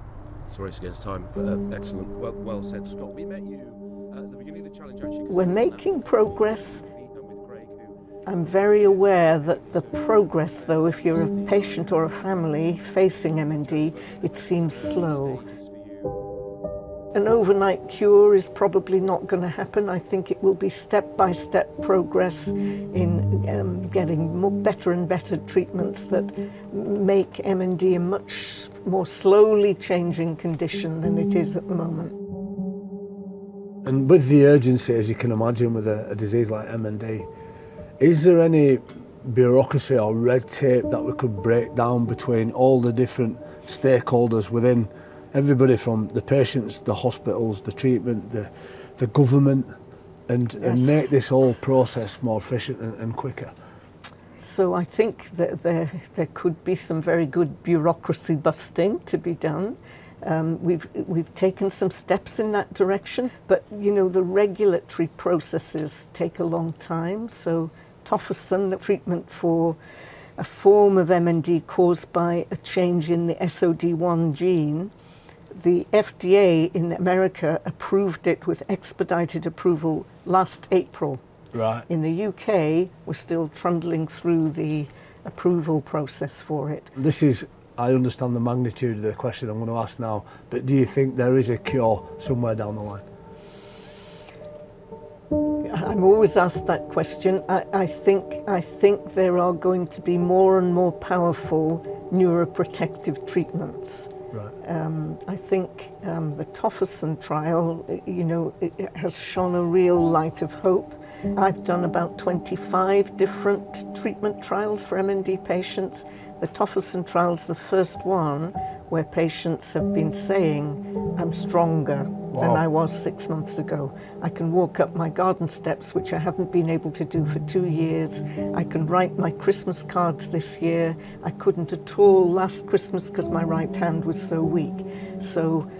Sorry it's against time. Excellent. Well said, Scott. We met you at the beginning of the challenge, actually. We're making progress. I'm very aware that the progress, though, if you're a patient or a family facing MND, it seems slow. An overnight cure is probably not going to happen. I think it will be step-by-step progress in getting better and better treatments that make MND a much more slowly changing condition than it is at the moment. And with the urgency, as you can imagine, with a disease like MND, is there any bureaucracy or red tape that we could break down between all the different stakeholders within everybody, from the patients, the hospitals, the treatment, the government, and make this whole process more efficient and quicker? So I think that there could be some very good bureaucracy busting to be done. We've taken some steps in that direction, but you know, the regulatory processes take a long time. So tofersen, the treatment for a form of MND caused by a change in the SOD1 gene, the FDA in America approved it with expedited approval last April. Right. In the UK, we're still trundling through the approval process for it. This is, I understand the magnitude of the question I'm going to ask now, but do you think there is a cure somewhere down the line? I'm always asked that question. I think there are going to be more and more powerful neuroprotective treatments. Right. I think the tofersen trial, you know, it has shone a real light of hope. I've done about 25 different treatment trials for MND patients. The tofersen trial is the first one where patients have been saying, I'm stronger than I was 6 months ago. I can walk up my garden steps, which I haven't been able to do for 2 years. I can write my Christmas cards this year. I couldn't at all last Christmas because my right hand was so weak. So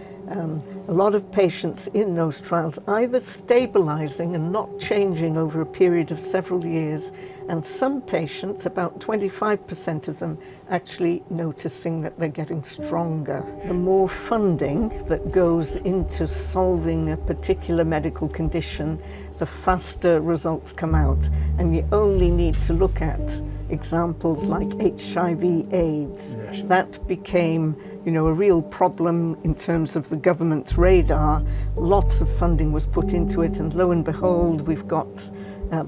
a lot of patients in those trials either stabilizing and not changing over a period of several years, and some patients, about 25% of them, actually noticing that they're getting stronger. The more funding that goes into solving a particular medical condition, the faster results come out. And you only need to look at examples like HIV/AIDS. Yes. That became you know, a real problem in terms of the government's radar. Lots of funding was put into it, and lo and behold, we've got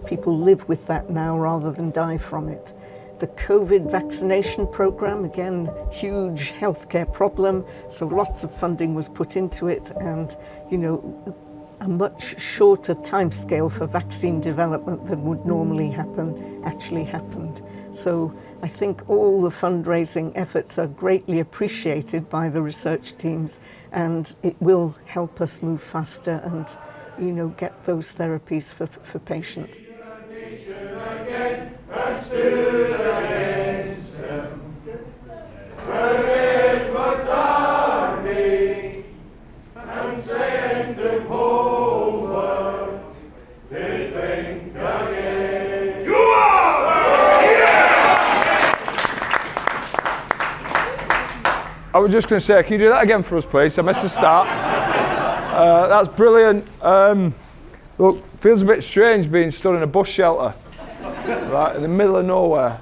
people live with that now rather than die from it. The COVID vaccination program, again, huge healthcare problem, so lots of funding was put into it, and, you know, a much shorter timescale for vaccine development than would normally happen actually happened. So I think all the fundraising efforts are greatly appreciated by the research teams, and it will help us move faster and, you know, get those therapies for patients. I was just going to say, can you do that again for us, please? I missed the start. That's brilliant. Look, feels a bit strange being stood in a bus shelter, right, in the middle of nowhere.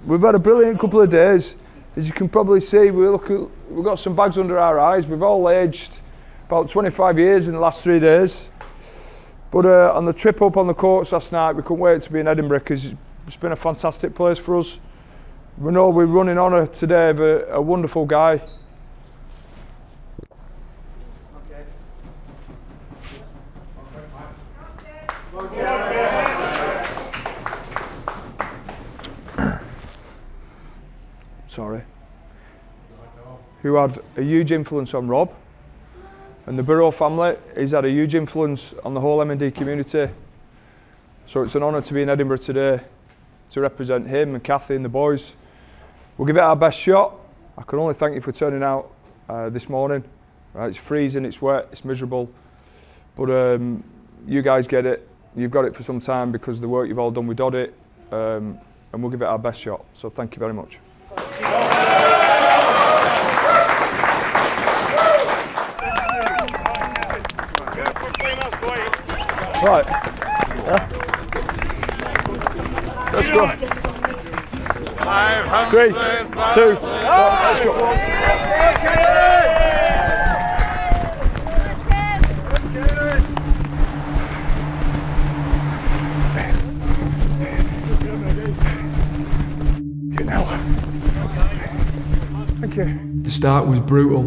We've had a brilliant couple of days. As you can probably see, we've got some bags under our eyes. We've all aged about 25 years in the last 3 days. But on the trip up on the coach last night, we couldn't wait to be in Edinburgh because it's been a fantastic place for us. We know we're running honour today of a wonderful guy. Sorry. Who had a huge influence on Rob and the Burrow family. He's had a huge influence on the whole MND community. So it's an honour to be in Edinburgh today to represent him and Kathy and the boys. We'll give it our best shot. I can only thank you for turning out this morning. Right, it's freezing, it's wet, it's miserable, but you guys get it. You've got it for some time because of the work you've all done with Doddy, and we'll give it our best shot. So thank you very much. Right. Let's go. 3, 2, 1, let's go. Thank you. The start was brutal.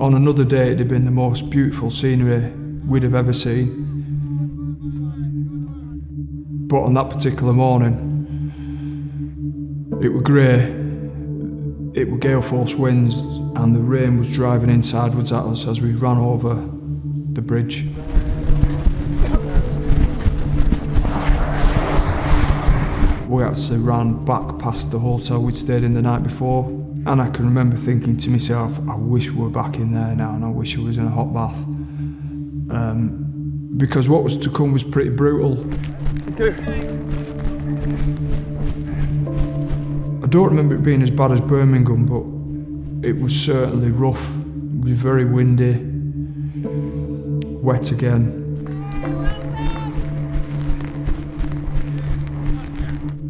On another day it'd have been the most beautiful scenery we'd have ever seen. But on that particular morning, it were grey, it were gale force winds, and the rain was driving in sideways at us as we ran over the bridge. We actually ran back past the hotel we'd stayed in the night before, and I can remember thinking to myself, I wish we were back in there now, and I wish I was in a hot bath. Because what was to come was pretty brutal. I don't remember it being as bad as Birmingham, but it was certainly rough. It was very windy, wet again.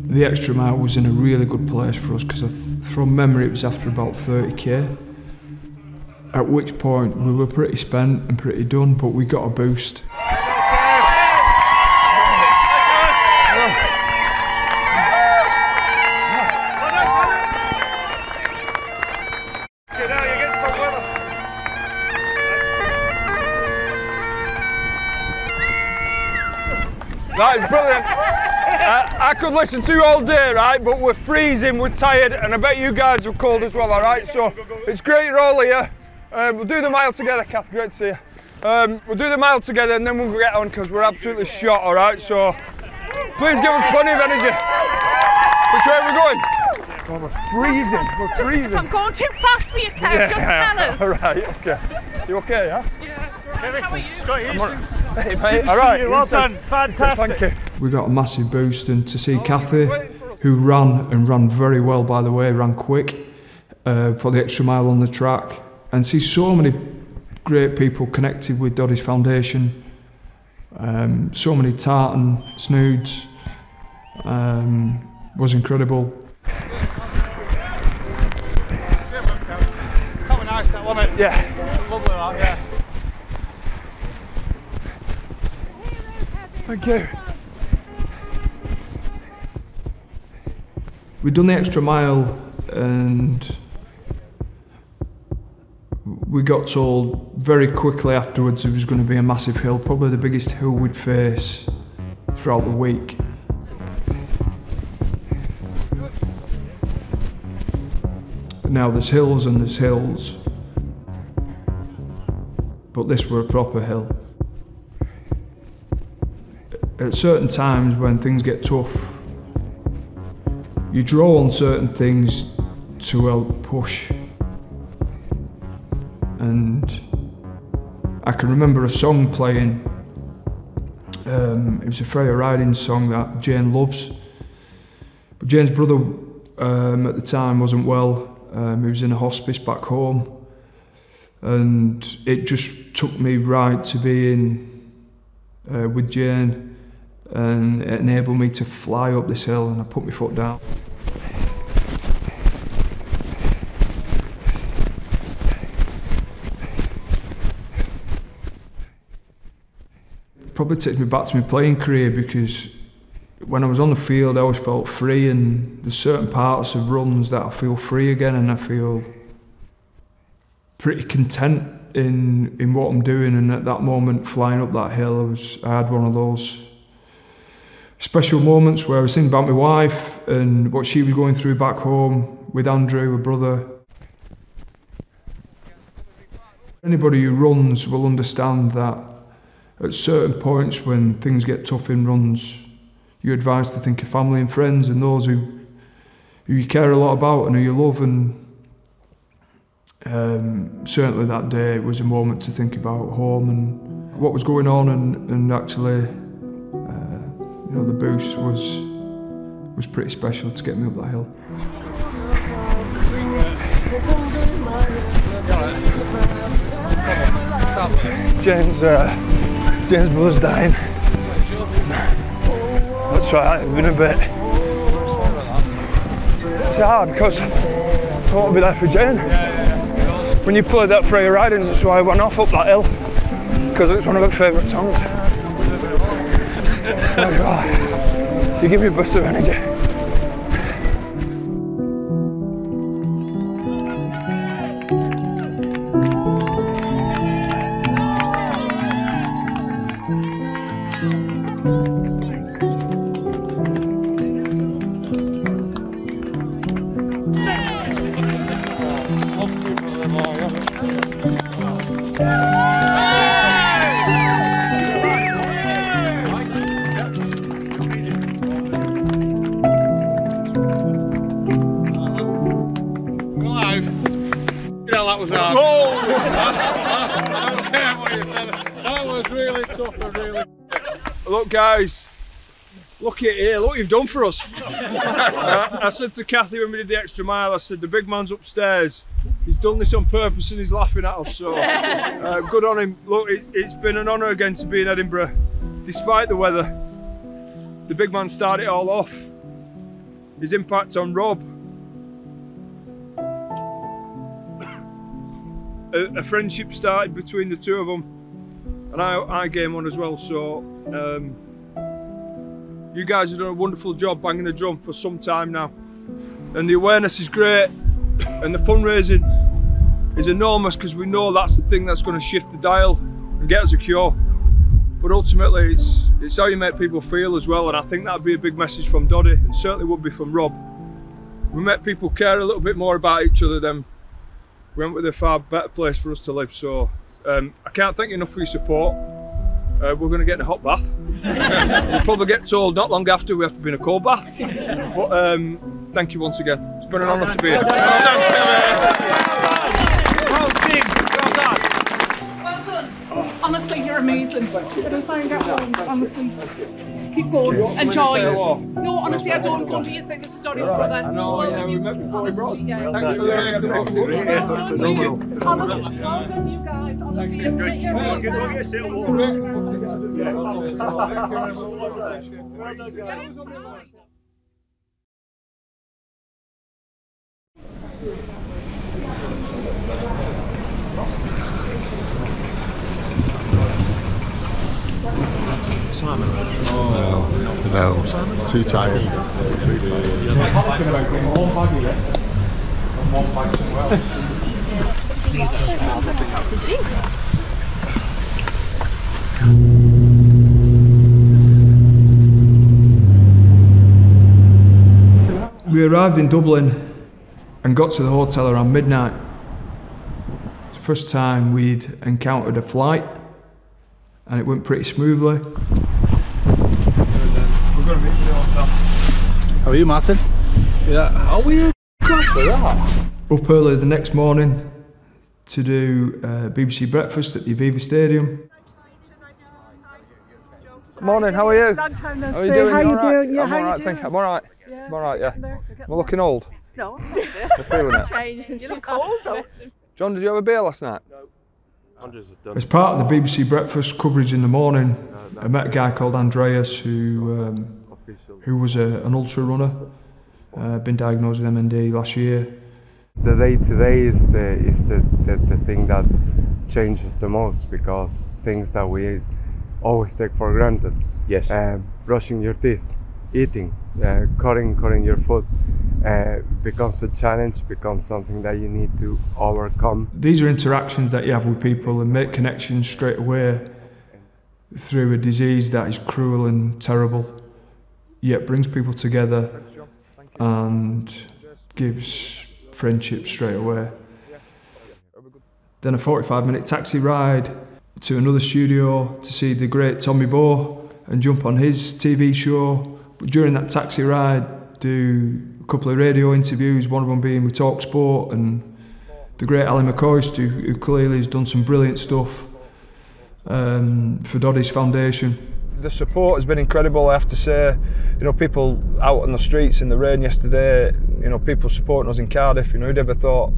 The extra mile was in a really good place for us because from memory it was after about 30k, at which point we were pretty spent and pretty done, but we got a boost. That is brilliant. I could listen to you all day, right? But we're freezing, we're tired, and I bet you guys are cold as well, all right? So it's great you're all here. We'll do the mile together, Kath, great to see you. We'll do the mile together and then we'll get on because we're absolutely shot, all right? So please give us plenty of energy. Which way are we going? Oh, we're freezing, we're freezing. If I'm going too fast for you, Kev, just tell us. All right, okay. You okay, yeah? Yeah. How are you? Scott, hey, mate. All right, well done, fantastic. Thank you. We got a massive boost, and to see Kathy, who ran very well, by the way, ran quick for the extra mile on the track, and see so many great people connected with Doddy's Foundation, so many tartan snoods, was incredible. that, wasn't it? Yeah. Lovely that, yeah. Thank you. We'd done the extra mile and we got told very quickly afterwards there was going to be a massive hill, probably the biggest hill we'd face throughout the week. Now there's hills and there's hills, but this were a proper hill. At certain times when things get tough, you draw on certain things to help push. And I can remember a song playing, it was a Freya Riding song that Jane loves. But Jane's brother at the time wasn't well. He was in a hospice back home, and it just took me right to be in with Jane, and it enabled me to fly up this hill, and I put my foot down. It probably takes me back to my playing career, because when I was on the field I always felt free, and there's certain parts of runs that I feel free again, and I feel pretty content in what I'm doing. And at that moment, flying up that hill, I had one of those special moments where I was thinking about my wife and what she was going through back home with Andrew, her brother. Anybody who runs will understand that at certain points when things get tough in runs, you're advised to think of family and friends and those who you care a lot about and who you love. And certainly that day it was a moment to think about home and what was going on, and actually you know, the boost was pretty special to get me up that hill. Jane's brother's dying. That's right, it's been a bit. It's hard because I want to be there for Jane. When you played that Freya Riding, that's why I went off up that hill, because it's one of her favourite songs. Oh God, you give me a burst of energy. Look guys, look at here, look what you've done for us. I said to Kathy when we did the extra mile, I said the big man's upstairs, he's done this on purpose and he's laughing at us, so good on him. Look, it's been an honour again to be in Edinburgh, despite the weather. The big man started it all off. His impact on Rob. A friendship started between the two of them, and I gave one as well, so you guys have done a wonderful job banging the drum for some time now, and the awareness is great and the fundraising is enormous, because we know that's the thing that's going to shift the dial and get us a cure. But ultimately it's how you make people feel as well, and I think that would be a big message from Doddy, and certainly would be from Rob. We make people care a little bit more about each other, then we went with a far better place for us to live. So I can't thank you enough for your support. We're going to get in a hot bath. We'll probably get told not long after we have to be in a cold bath. But thank you once again. It's been an honour to be here. Well done. Honestly, you're amazing. Honestly. Keep going. Enjoy. No, honestly, I don't. Go do your thing. This is Doddy's brother. I know, well done, we met before we brought. Thanks for the honestly, well done, you guys. Honestly, get your hands up. Simon? Oh, no. Too tired. Too tired. We arrived in Dublin and got to the hotel around midnight. It's the first time we'd encountered a flight, and it went pretty smoothly. We're going to meet you at the hotel. How are you, Martin? Yeah. How are you? Up early the next morning to do BBC breakfast at the Aviva Stadium. Good morning, how are you? Long time no How are see. you doing? How you All right? doing? Yeah, I'm how all you right, doing? thank you. I'm all right. Yeah. I'm all right, yeah. Am I looking old? No. I'm feeling it. You look old though. John, did you have a beer last night? As part of the BBC breakfast coverage in the morning, I met a guy called Andreas who was an ultra runner, been diagnosed with MND last year. The day today is the thing that changes the most, because things that we always take for granted. Yes. Brushing your teeth, eating, cutting your food becomes a challenge, becomes something that you need to overcome. These are interactions that you have with people and make connections straight away through a disease that is cruel and terrible, yet brings people together and gives friendship straight away. Then a 45-minute taxi ride to another studio to see the great Tommy Bowe and jump on his TV show. But during that taxi ride, do a couple of radio interviews, one of them being with Talk Sport and the great Ali McCoist, who clearly has done some brilliant stuff for Doddy's Foundation. The support has been incredible, I have to say. You know, people out on the streets in the rain yesterday, you know, people supporting us in Cardiff. You know, who'd ever thought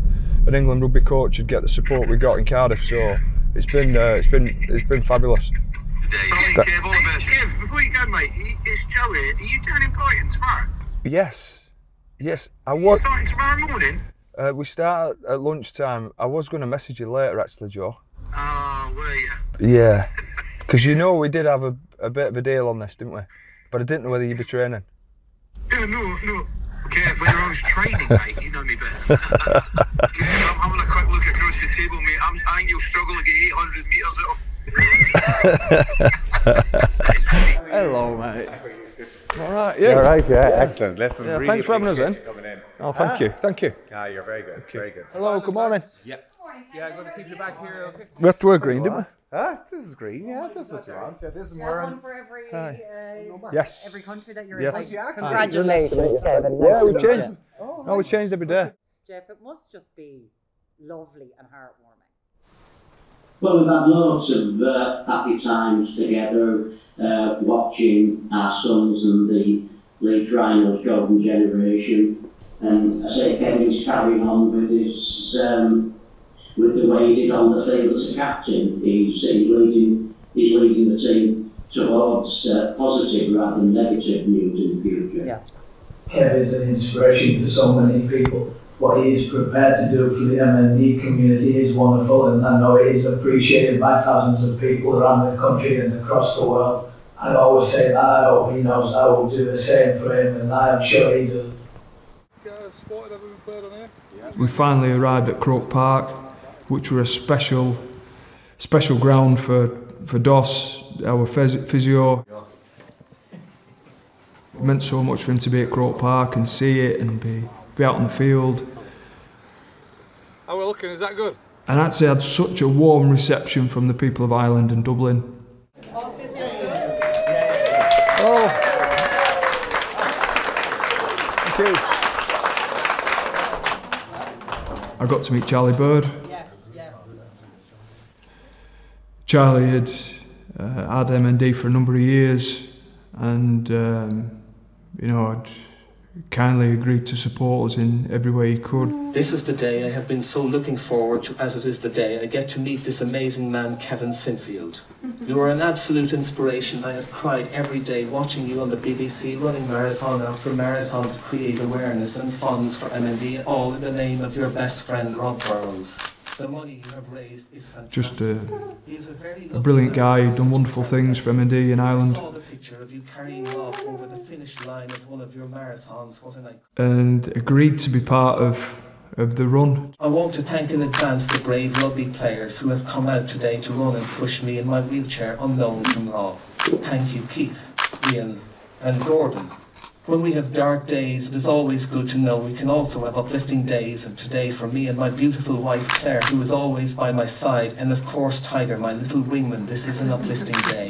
an England rugby coach would get the support we got in Cardiff? So it's been fabulous. Kev, before you go, mate, it's Joe here. Are you down in Brighton tomorrow? Yes, I was. Starting tomorrow morning? We start at lunchtime. I was going to message you later, actually, Joe. Oh, were you? Yeah, because you know we did have a bit of a deal on this, didn't we? But I didn't know whether you'd be training. Yeah, no. Kev, when I was training, mate, you know me better. I'm having a quick look across the table, mate. I think you'll struggle to get 800 metres up. Hello, mate. All right, yeah. All right, yeah, excellent. Listen, yeah, really thanks for having us in. coming in. Oh, thank you. Ah, you're very good. Very good. Hello, good morning. Yep. Yeah, I'm going to keep you back here, okay? We have to wear green, didn't we? Ah, this is green. Yeah, this is what you want. Yeah, this is more. One for every yes. every country that you're yes. in. Like, congratulations, Kevin. Yeah, we changed. No, we changed every day. Jeff, it must just be lovely and heartwarming. Well, we've had loads of happy times together, watching our sons and the Leeds Rhinos golden generation. And I say Kevin's carrying on with his, with the way he did on the field as a captain. He's leading the team towards positive rather than negative news in the future. Yeah. Kev is an inspiration to so many people. What he is prepared to do for the MND community is wonderful, and I know it is appreciated by thousands of people around the country and across the world. I always say that. I hope he knows I will do the same for him, and I am sure he does. We finally arrived at Croke Park, which were a special ground for Dos, our physio. It meant so much for him to be at Croke Park and see it and be out on the field. How are we looking? Is that good? And I'd say I had such a warm reception from the people of Ireland and Dublin. Oh. Thank you. I got to meet Charlie Bird. Charlie had had MND for a number of years, and you know, had kindly agreed to support us in every way he could. This is the day I have been so looking forward to, as it is the day I get to meet this amazing man, Kevin Sinfield. You are an absolute inspiration. I have cried every day watching you on the BBC running marathon after marathon to create awareness and funds for MND, all in the name of your best friend, Rob Burrows. The money you have raised is fantastic. Just He is a very a brilliant guy who's done wonderful things for MND in Ireland. I saw the picture of you carrying off over the finish line of one of your marathons. What a night. And agreed to be part of the run. I want to thank in advance the brave rugby players who have come out today to run and push me in my wheelchair unknown from law. Thank you, Keith, Ian and Gordon. When we have dark days, it is always good to know we can also have uplifting days, and today for me and my beautiful wife Claire, who is always by my side, and of course Tiger, my little wingman, this is an uplifting day.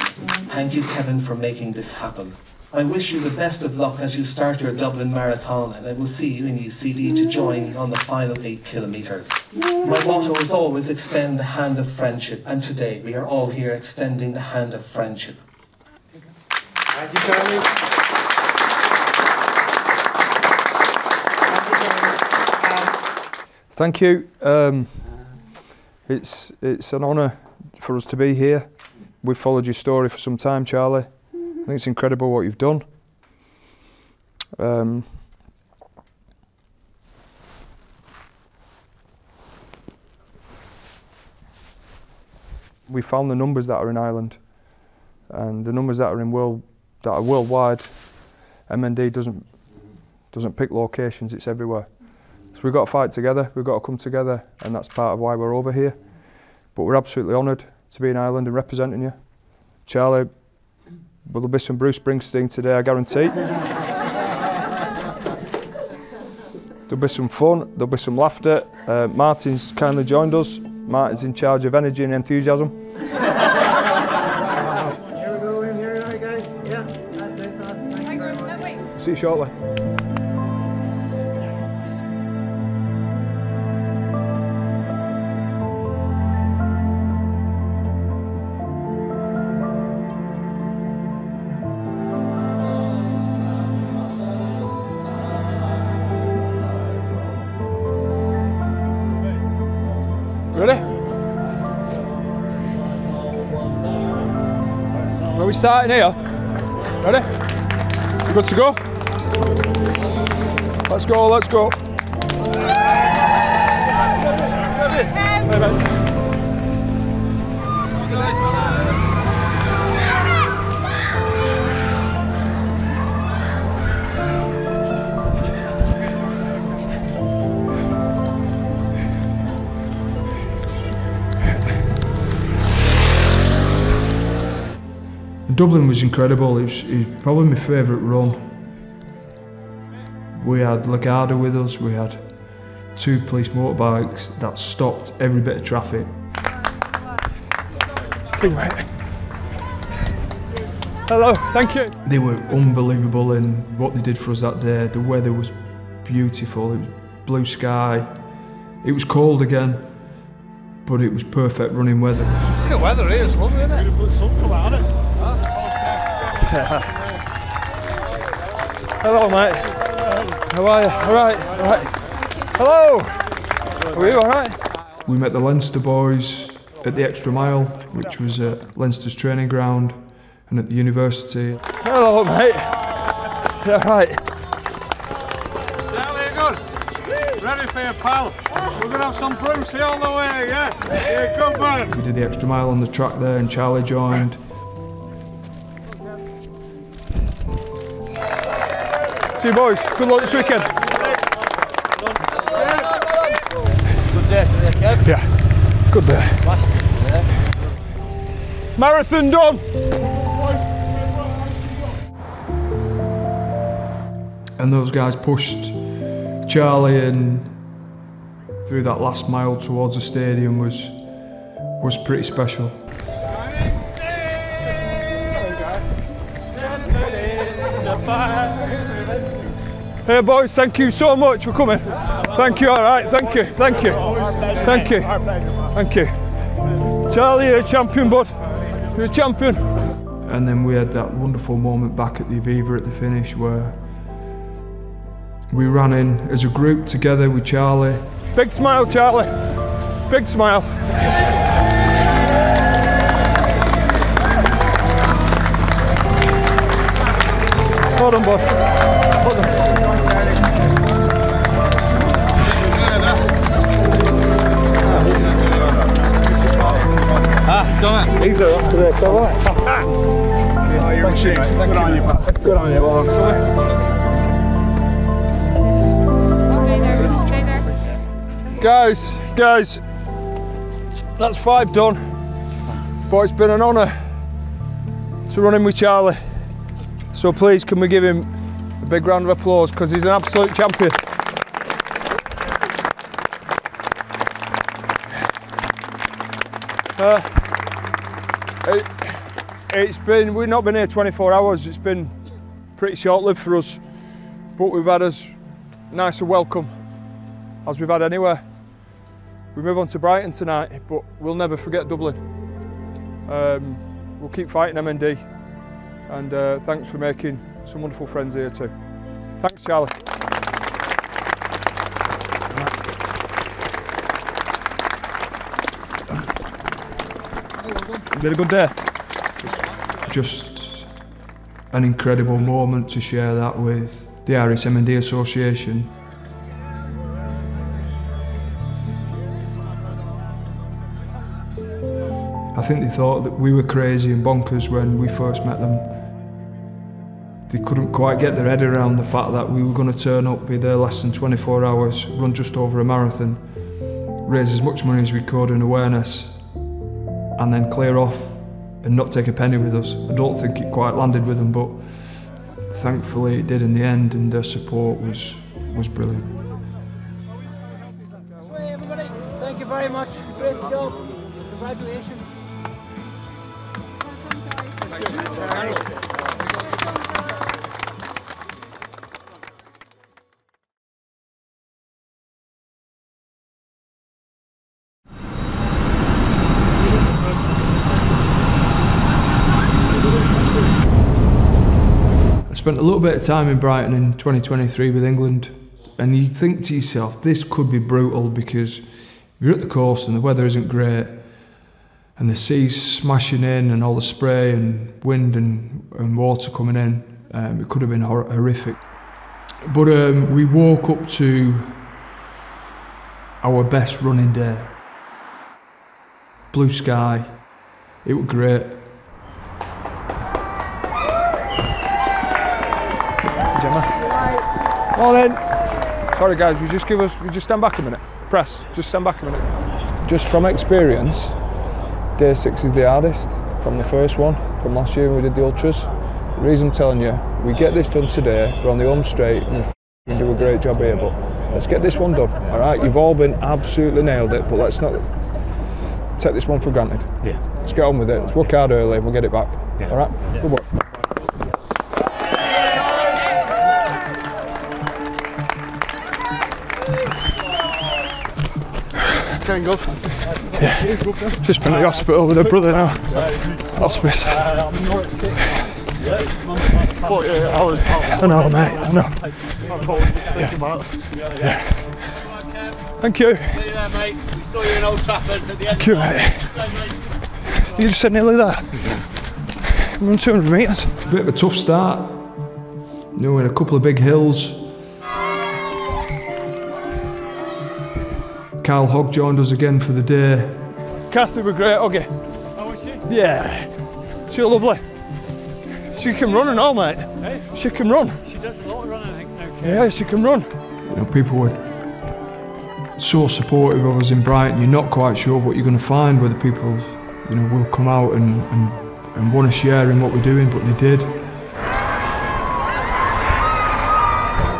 Thank you, Kevin, for making this happen. I wish you the best of luck as you start your Dublin Marathon, and I will see you in UCD to join me on the final 8 kilometres. My motto is always extend the hand of friendship, and today we are all here extending the hand of friendship. Thank you, Charlie. Thank you. It's an honour for us to be here. We've followed your story for some time, Charlie. I think it's incredible what you've done. We found the numbers that are in Ireland, and the numbers that are worldwide. MND doesn't pick locations; it's everywhere. So we've got to fight together, we've got to come together, and that's part of why we're over here. But we're absolutely honoured to be in Ireland and representing you. Charlie, will there be some Bruce Springsteen today, I guarantee. There'll be some fun, there'll be some laughter. Martin's kindly joined us. Martin's in charge of energy and enthusiasm. Here we go, in here, right guys? Yeah, that's it, thank you very much. See you shortly. Ready? Where are we starting here? Ready? Good to go? Let's go, let's go. Dublin was incredible. It was probably my favourite run. We had Lagarda with us, we had 2 police motorbikes that stopped every bit of traffic. Hello, thank you. They were unbelievable in what they did for us that day. The weather was beautiful, it was blue sky. It was cold again, but it was perfect running weather. The weather here is lovely, isn't it? Beautiful sun come out of it. Hello, mate. How are you? All right, all right. Hello. Are you all right? We met the Leinster boys at the Extra Mile, which was at Leinster's training ground, and at the university. Hello, mate. You all right? Yeah, we're good. Ready for your pal. We're going to have some Brucey all the way, yeah? Yeah, good man. We did the Extra Mile on the track there, and Charlie joined. See you boys, good luck this weekend. Good day today, Kev. Yeah, good day. Marathon done. And those guys pushed Charlie in through that last mile towards the stadium was pretty special. Hey boys, thank you so much for coming. Thank you, all right, thank you, thank you. Thank you, thank you. Charlie, you're a champion, bud. You're a champion. And then we had that wonderful moment back at the Aviva at the finish where we ran in as a group together with Charlie. Big smile, Charlie. Big smile. Hold on, bud. Hold on. Done it. He's up to this, all right. Oh, you're a machine. Good on you, pal. Good on you, well. Guys, that's 5 done. But it's been an honour to run in with Charlie. So please, can we give him a big round of applause, because he's an absolute champion. We've not been here 24 hours, it's been pretty short-lived for us, but we've had as nice a welcome as we've had anywhere. We move on to Brighton tonight, but we'll never forget Dublin. We'll keep fighting MND, and thanks for making some wonderful friends here too. Thanks, Charlie. Been a good day. Just an incredible moment to share that with the Irish MND Association. I think they thought that we were crazy and bonkers when we first met them. They couldn't quite get their head around the fact that we were going to turn up, be there less than 24 hours, run just over a marathon, raise as much money as we could in awareness, and then clear off and not take a penny with us. I don't think it quite landed with them, but thankfully it did in the end, and their support was brilliant. Hey everybody, thank you very much. Great job. Congratulations. I spent a little bit of time in Brighton in 2023 with England, and you think to yourself, this could be brutal, because you're at the coast and the weather isn't great, and the sea's smashing in and all the spray and wind and water coming in. It could have been horrific. But we woke up to our best running day. Blue sky, it was great. Gemma. Morning. Sorry guys, we just stand back a minute. Press, just stand back a minute. Just from experience, day 6 is the hardest. From the first one, from last year when we did the ultras. The reason I'm telling you, we get this done today, we're on the home straight, and we do a great job here, but let's get this one done, all right? You've all been absolutely nailed it, but let's not take this one for granted. Yeah. Let's get on with it, let's work hard early, and we'll get it back, yeah. All right? Yeah. Good work. Going good? Yeah. Just been at the hospital with her brother now. Hospice. I'm not sick. 48 hours. I know, mate, I know. Yeah. Thank you. See you there, mate. We saw you in Old Trafford at the end. Thank you, mate. You just said nearly there. I'm on 200 metres. Bit of a tough start. You know, in a couple of big hills. Kyle Hogg joined us again for the day. Kathy were great, Hoggy. How was she? Yeah. She's lovely. She can run and all, mate. Hey? She can run. She does a lot of running, I think. Okay. Yeah, she can run. You know, people were so supportive of us in Brighton. You're not quite sure what you're going to find, whether people, you know, will come out and want to share in what we're doing, but they did.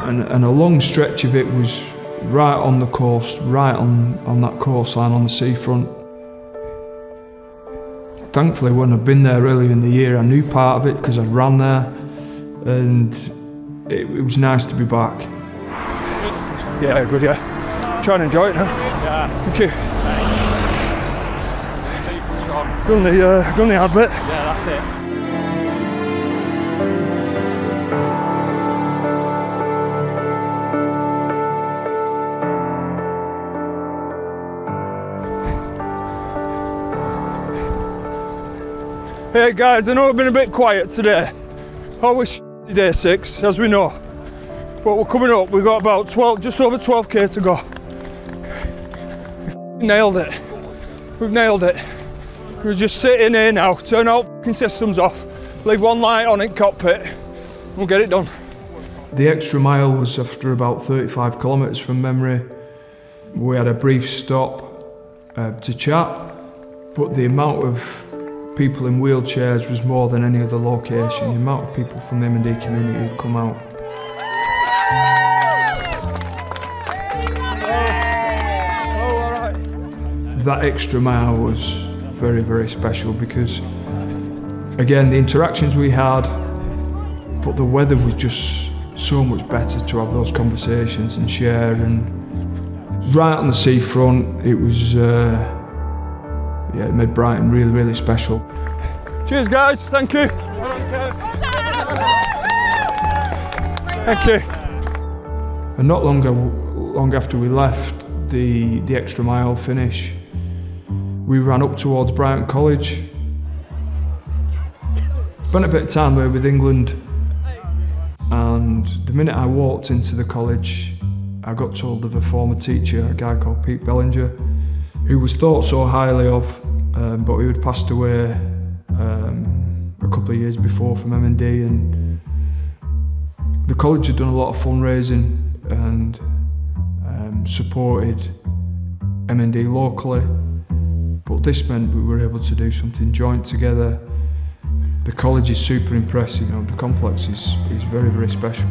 And a long stretch of it was right on the coast, right on that coastline on the seafront. Thankfully, when I'd been there earlier in the year, I knew part of it because I'd ran there, and it was nice to be back. Yeah, good, yeah. Try and enjoy it now. Yeah. Thank you. Done the hard bit. Yeah, that's it. Hey guys, I know we've been a bit quiet today. Always day 6, as we know. But we're coming up, we've got about 12, just over 12k to go. We've nailed it. We've nailed it. We're just sitting here now, turn all fucking systems off, leave one light on in cockpit, we'll get it done. The extra mile was after about 35 kilometres from memory. We had a brief stop to chat, but the amount of people in wheelchairs was more than any other location. The amount of people from the M&D community who'd come out. That extra mile was very, very special because, again, the interactions we had, but the weather was just so much better to have those conversations and share. And right on the seafront, it was, yeah, it made Brighton really, really special. Cheers, guys. Thank you. Thank you. And not long after we left the extra mile finish, we ran up towards Brighton College. Spent a bit of time there with England, and the minute I walked into the college, I got told of a former teacher, a guy called Pete Bellinger, who was thought so highly of, but who had passed away a couple of years before from M&D, and the college had done a lot of fundraising and supported M&D locally, but this meant we were able to do something joint together. The college is super impressive, you know, the complex is very, very special.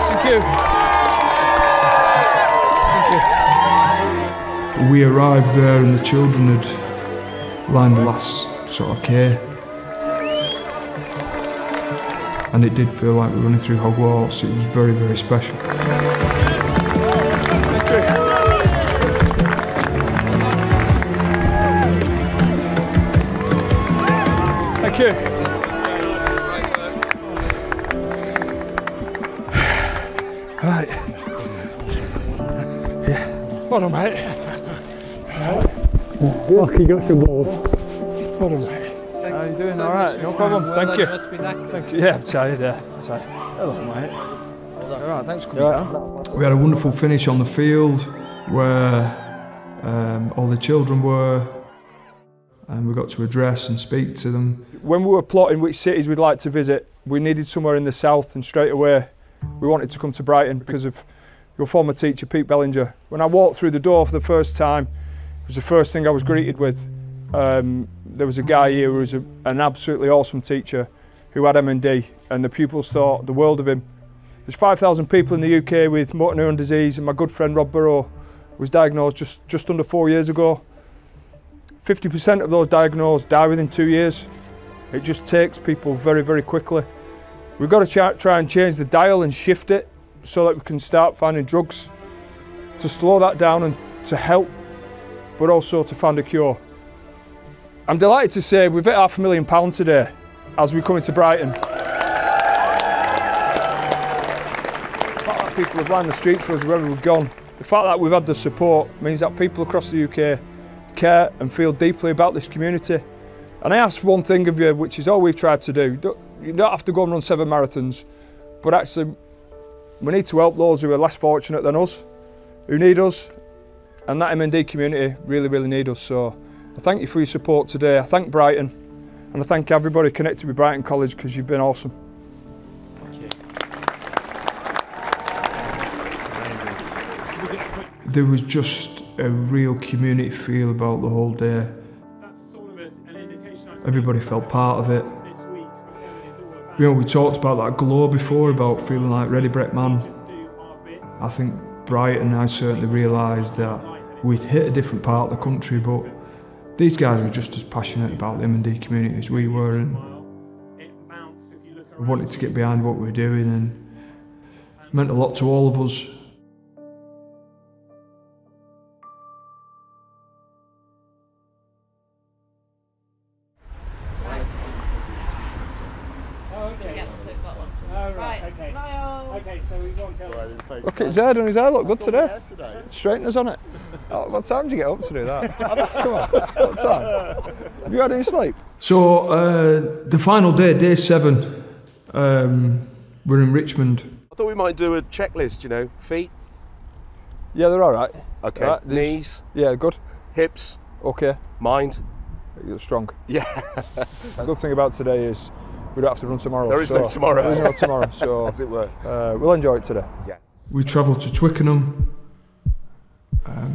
Thank you. Thank you. We arrived there and the children had lined the last sort of K. And it did feel like we were running through Hogwarts. It was very, very special. Thank you. Thank you. Right. Yeah. What on, mate? Lucky got some balls. What on, mate? How you doing? All right, no problem. Thank you. Thank you. Yeah, I'm tired. Yeah, I'm tired. Hello, mate. All right, thanks for coming down. We had a wonderful finish on the field where all the children were, and we got to address and speak to them. When we were plotting which cities we'd like to visit, we needed somewhere in the south, and straight away we wanted to come to Brighton because of your former teacher, Pete Bellinger. When I walked through the door for the first time, it was the first thing I was greeted with. There was a guy here who was an absolutely awesome teacher who had M&D, and the pupils thought the world of him. There's 5,000 people in the UK with motor neuron disease, and my good friend Rob Burrow was diagnosed just under 4 years ago. 50% of those diagnosed die within 2 years. It just takes people very, very quickly. We've got to try and change the dial and shift it so that we can start finding drugs to slow that down and to help, but also to find a cure. I'm delighted to say we've hit £500,000 today as we come into Brighton. The fact that people have lined the street for us wherever we've gone, the fact that we've had the support means that people across the UK care and feel deeply about this community. And I ask one thing of you, which is all we've tried to do. You don't have to go and run 7 marathons, but actually we need to help those who are less fortunate than us, who need us, and that M&D community really, really need us. So I thank you for your support today. I thank Brighton, and I thank everybody connected with Brighton College because you've been awesome. Thank you. There was just a real community feel about the whole day. Everybody felt part of it. You know, we talked about that glow before, about feeling like Ready Brek Man. I think Brighton, I certainly realised that we'd hit a different part of the country, but these guys were just as passionate about the M&D community as we were, and we wanted to get behind what we were doing, and it meant a lot to all of us. Look at his hair, his hair look good today. Straighteners on it. Oh, what time did you get up to do that? Come on, what time? Have you had any sleep? So the final day, day 7, we're in Richmond. I thought we might do a checklist, you know, feet. Yeah, they're all right. Okay, right, knees. Yeah, good. Hips. Okay. Mind? You're strong. Yeah. The good thing about today is we don't have to run tomorrow. There is no tomorrow. There is no tomorrow, so as it were. We'll enjoy it today. Yeah. We travelled to Twickenham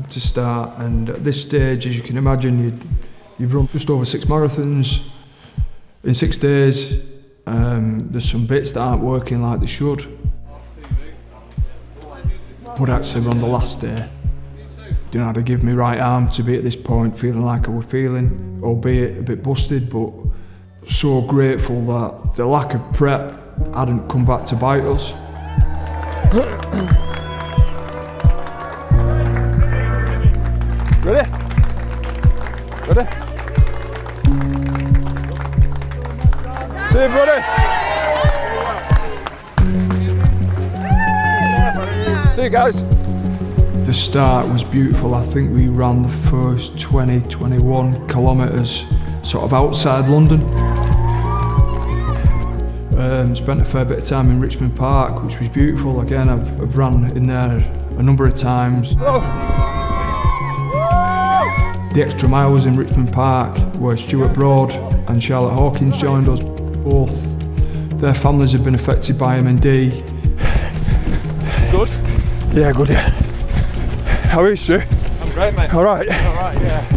to start, and at this stage, as you can imagine, you've run just over 6 marathons in 6 days. There's some bits that aren't working like they should. But actually, we're on the last day. You know, to give me right arm to be at this point feeling like I was feeling, albeit a bit busted, but so grateful that the lack of prep hadn't come back to bite us. Ready? Ready? See you, buddy. See you guys. The start was beautiful. I think we ran the first 21 kilometres sort of outside London. Spent a fair bit of time in Richmond Park, which was beautiful. Again, I've run in there a number of times. The extra mile was in Richmond Park, where Stuart Broad and Charlotte Hawkins joined us. Both their families have been affected by MND. Good? Yeah, good, yeah. How are you, Stu? I'm great, mate. All right? All right, yeah.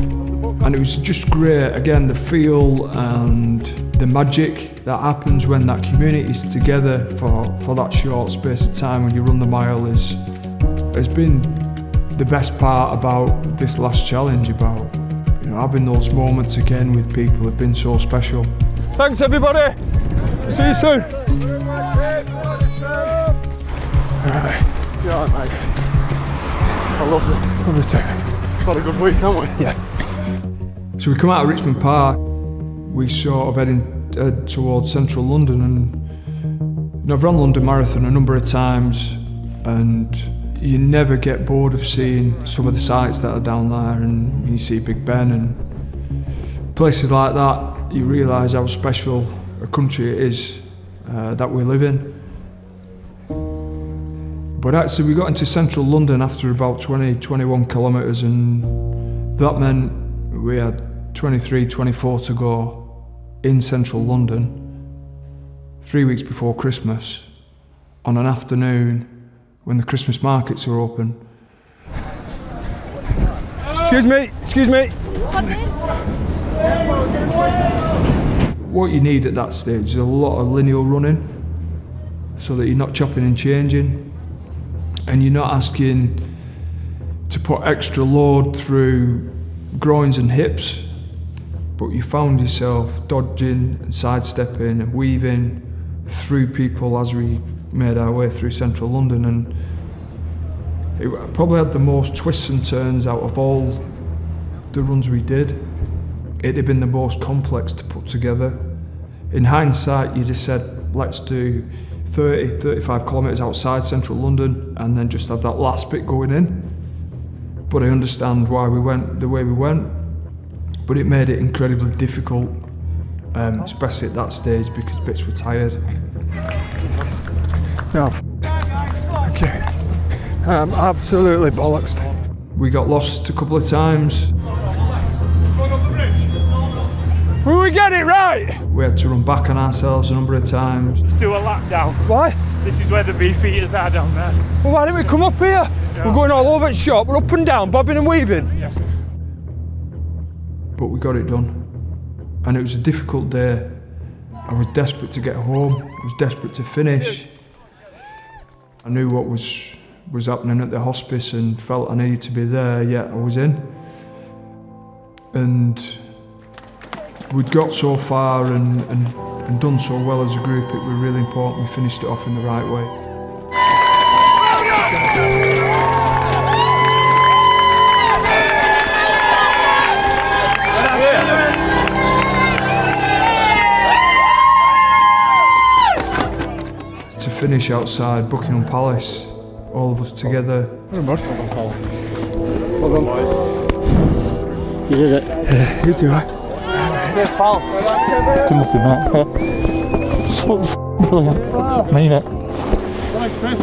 And it was just great, again, the feel and the magic that happens when that community is together for that short space of time when you run the mile has been the best part about this last challenge, about having those moments again with people have been so special. Thanks, everybody. See you soon. Alright. You alright, mate? I love the team. Had a good week, haven't we? Yeah. So we come out of Richmond Park, we sort of head towards central London, and I've run London Marathon a number of times, and you never get bored of seeing some of the sights that are down there, and you see Big Ben and places like that. You realise how special a country it is that we live in. But actually we got into central London after about 21 kilometres, and that meant we had 24 to go in central London 3 weeks before Christmas on an afternoon when the Christmas markets are open. Excuse me, excuse me. What you need at that stage is a lot of lineal running so that you're not chopping and changing, and you're not asking to put extra load through groins and hips, but you found yourself dodging and sidestepping and weaving through people as we made our way through central London, and it probably had the most twists and turns out of all the runs we did. It had been the most complex to put together. In hindsight, you just said, let's do 30, 35 kilometres outside central London and then just have that last bit going in. But I understand why we went the way we went, but it made it incredibly difficult, especially at that stage because bits were tired. No, okay. I'm absolutely bollocks. We got lost a couple of times. Will we get it right? We had to run back on ourselves a number of times. Let's do a lap down. Why? This is where the beef eaters are down there. Well, why didn't we come up here? Yeah. We're going all over the shop, we're up and down, bobbing and weaving. Yeah. But we got it done. And it was a difficult day. I was desperate to get home. I was desperate to finish. I knew what was happening at the hospice and felt I needed to be there, yet I was in. And we'd got so far and done so well as a group, it was really important we finished it off in the right way. To finish outside Buckingham Palace, all of us together. Well done. You did it. Yeah, you too, right? Good pal. Good looking, mate. So brilliant. Wow. Mean it. Thanks, Chris.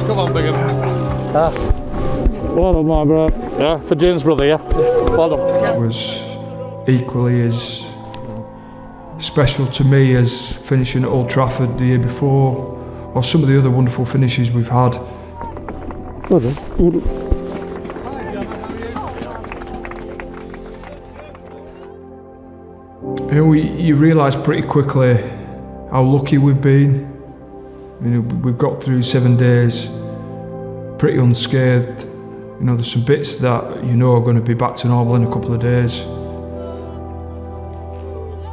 Come on, big one. Well done, my bro. Yeah, for James' brother, yeah. Well done. It was equally as special to me as finishing at Old Trafford the year before, or some of the other wonderful finishes we've had. Well done. Well done. You know, you realise pretty quickly how lucky we've been. You know, we've got through 7 days pretty unscathed. You know, there's some bits that you know are going to be back to normal in a couple of days.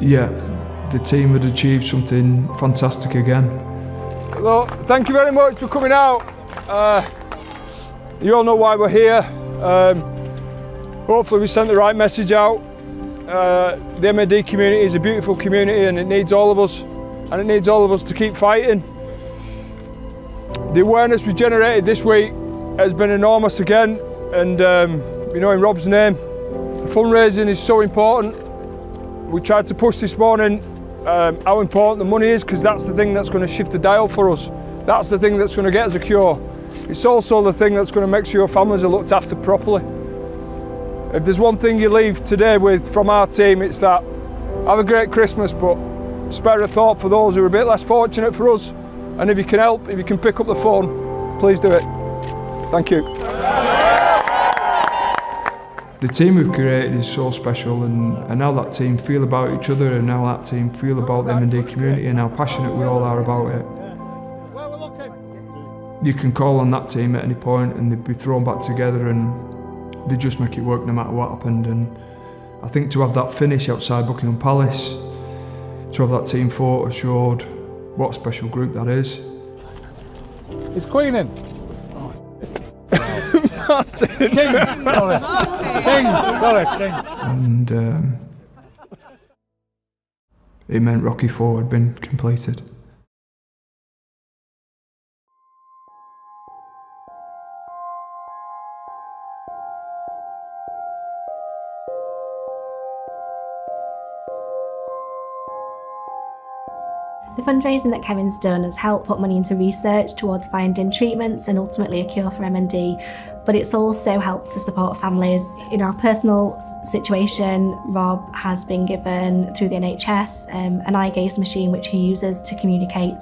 Yeah, the team had achieved something fantastic again. Well, thank you very much for coming out. You all know why we're here. Hopefully we sent the right message out. The MND community is a beautiful community and it needs all of us, and it needs all of us to keep fighting. The awareness we generated this week has been enormous again, and you know, in Rob's name, the fundraising is so important. We tried to push this morning how important the money is, because that's the thing that's going to shift the dial for us. That's the thing that's going to get us a cure. It's also the thing that's going to make sure your families are looked after properly. If there's one thing you leave today with from our team, it's that have a great Christmas, but spare a thought for those who are a bit less fortunate for us. And if you can help, if you can pick up the phone, please do it. Thank you. The team we've created is so special, and how that team feel about each other, and how that team feel about the MND community, and how passionate we all are about it. You can call on that team at any point and they'd be thrown back together, and they just make it work no matter what happened. And I think to have that finish outside Buckingham Palace, to have that team photo showed what a special group that is. Is Queen in? Martin! King! Sorry. King! Sorry, King. And it meant Rocky IV had been completed. The fundraising that Kevin's done has helped put money into research towards finding treatments and ultimately a cure for MND, but it's also helped to support families. In our personal situation, Rob has been given, through the NHS, an eye gaze machine which he uses to communicate.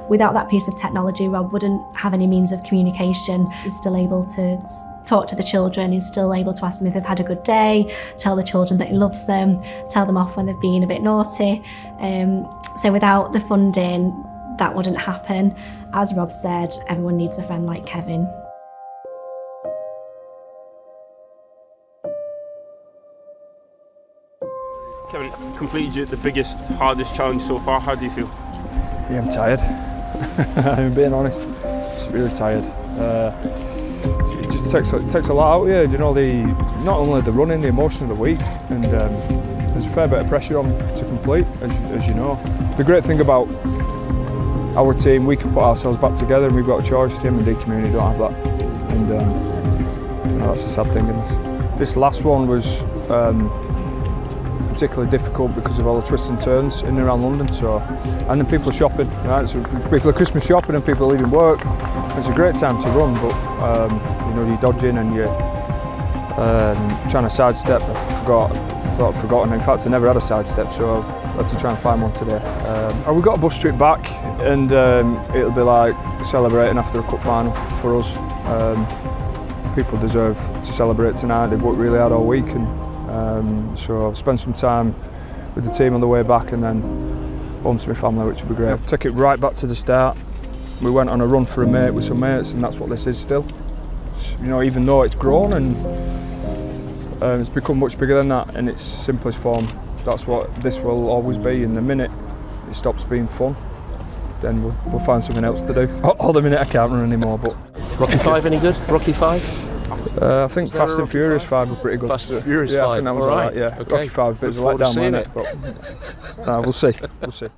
Without that piece of technology, Rob wouldn't have any means of communication. He's still able to talk to the children, he's still able to ask them if they've had a good day, tell the children that he loves them, tell them off when they've been a bit naughty. So without the funding, that wouldn't happen. As Rob said, everyone needs a friend like Kevin. Kevin, completed the biggest, hardest challenge so far. How do you feel? Yeah, I'm tired. I'm being honest. Just really tired. It just takes a lot out of you. You know, not only the running, the emotion of the week, and there's a fair bit of pressure on to complete, as you know. The great thing about our team, we can put ourselves back together, and we've got a choice. The MND community don't have that, and you know, that's the sad thing in this. This last one was particularly difficult because of all the twists and turns in and around London. So, and then people are shopping, right? So people are Christmas shopping and people are leaving work. It's a great time to run, but you know, you're dodging and you're trying to sidestep. I thought I'd forgotten. In fact, I never had a sidestep, so I had to try and find one today. And we got a bus trip back, and it'll be like celebrating after a cup final for us. People deserve to celebrate tonight. They've worked really hard all week, and so I've spent some time with the team on the way back, and then home to my family, which will be great. Take it right back to the start. We went on a run for a mate with some mates, and that's what this is still. You know, even though it's grown and it's become much bigger than that in its simplest form, that's what this will always be. And the minute it stops being fun, then we'll find something else to do. Or the minute I can't run anymore. But Rocky V any good? Rocky V? I think Fast and Furious 5 were pretty good. Fast and Furious 5. I think that was all right. Yeah. Okay. Rocky V, a bit of a letdown, wasn't it? But we'll see. We'll see.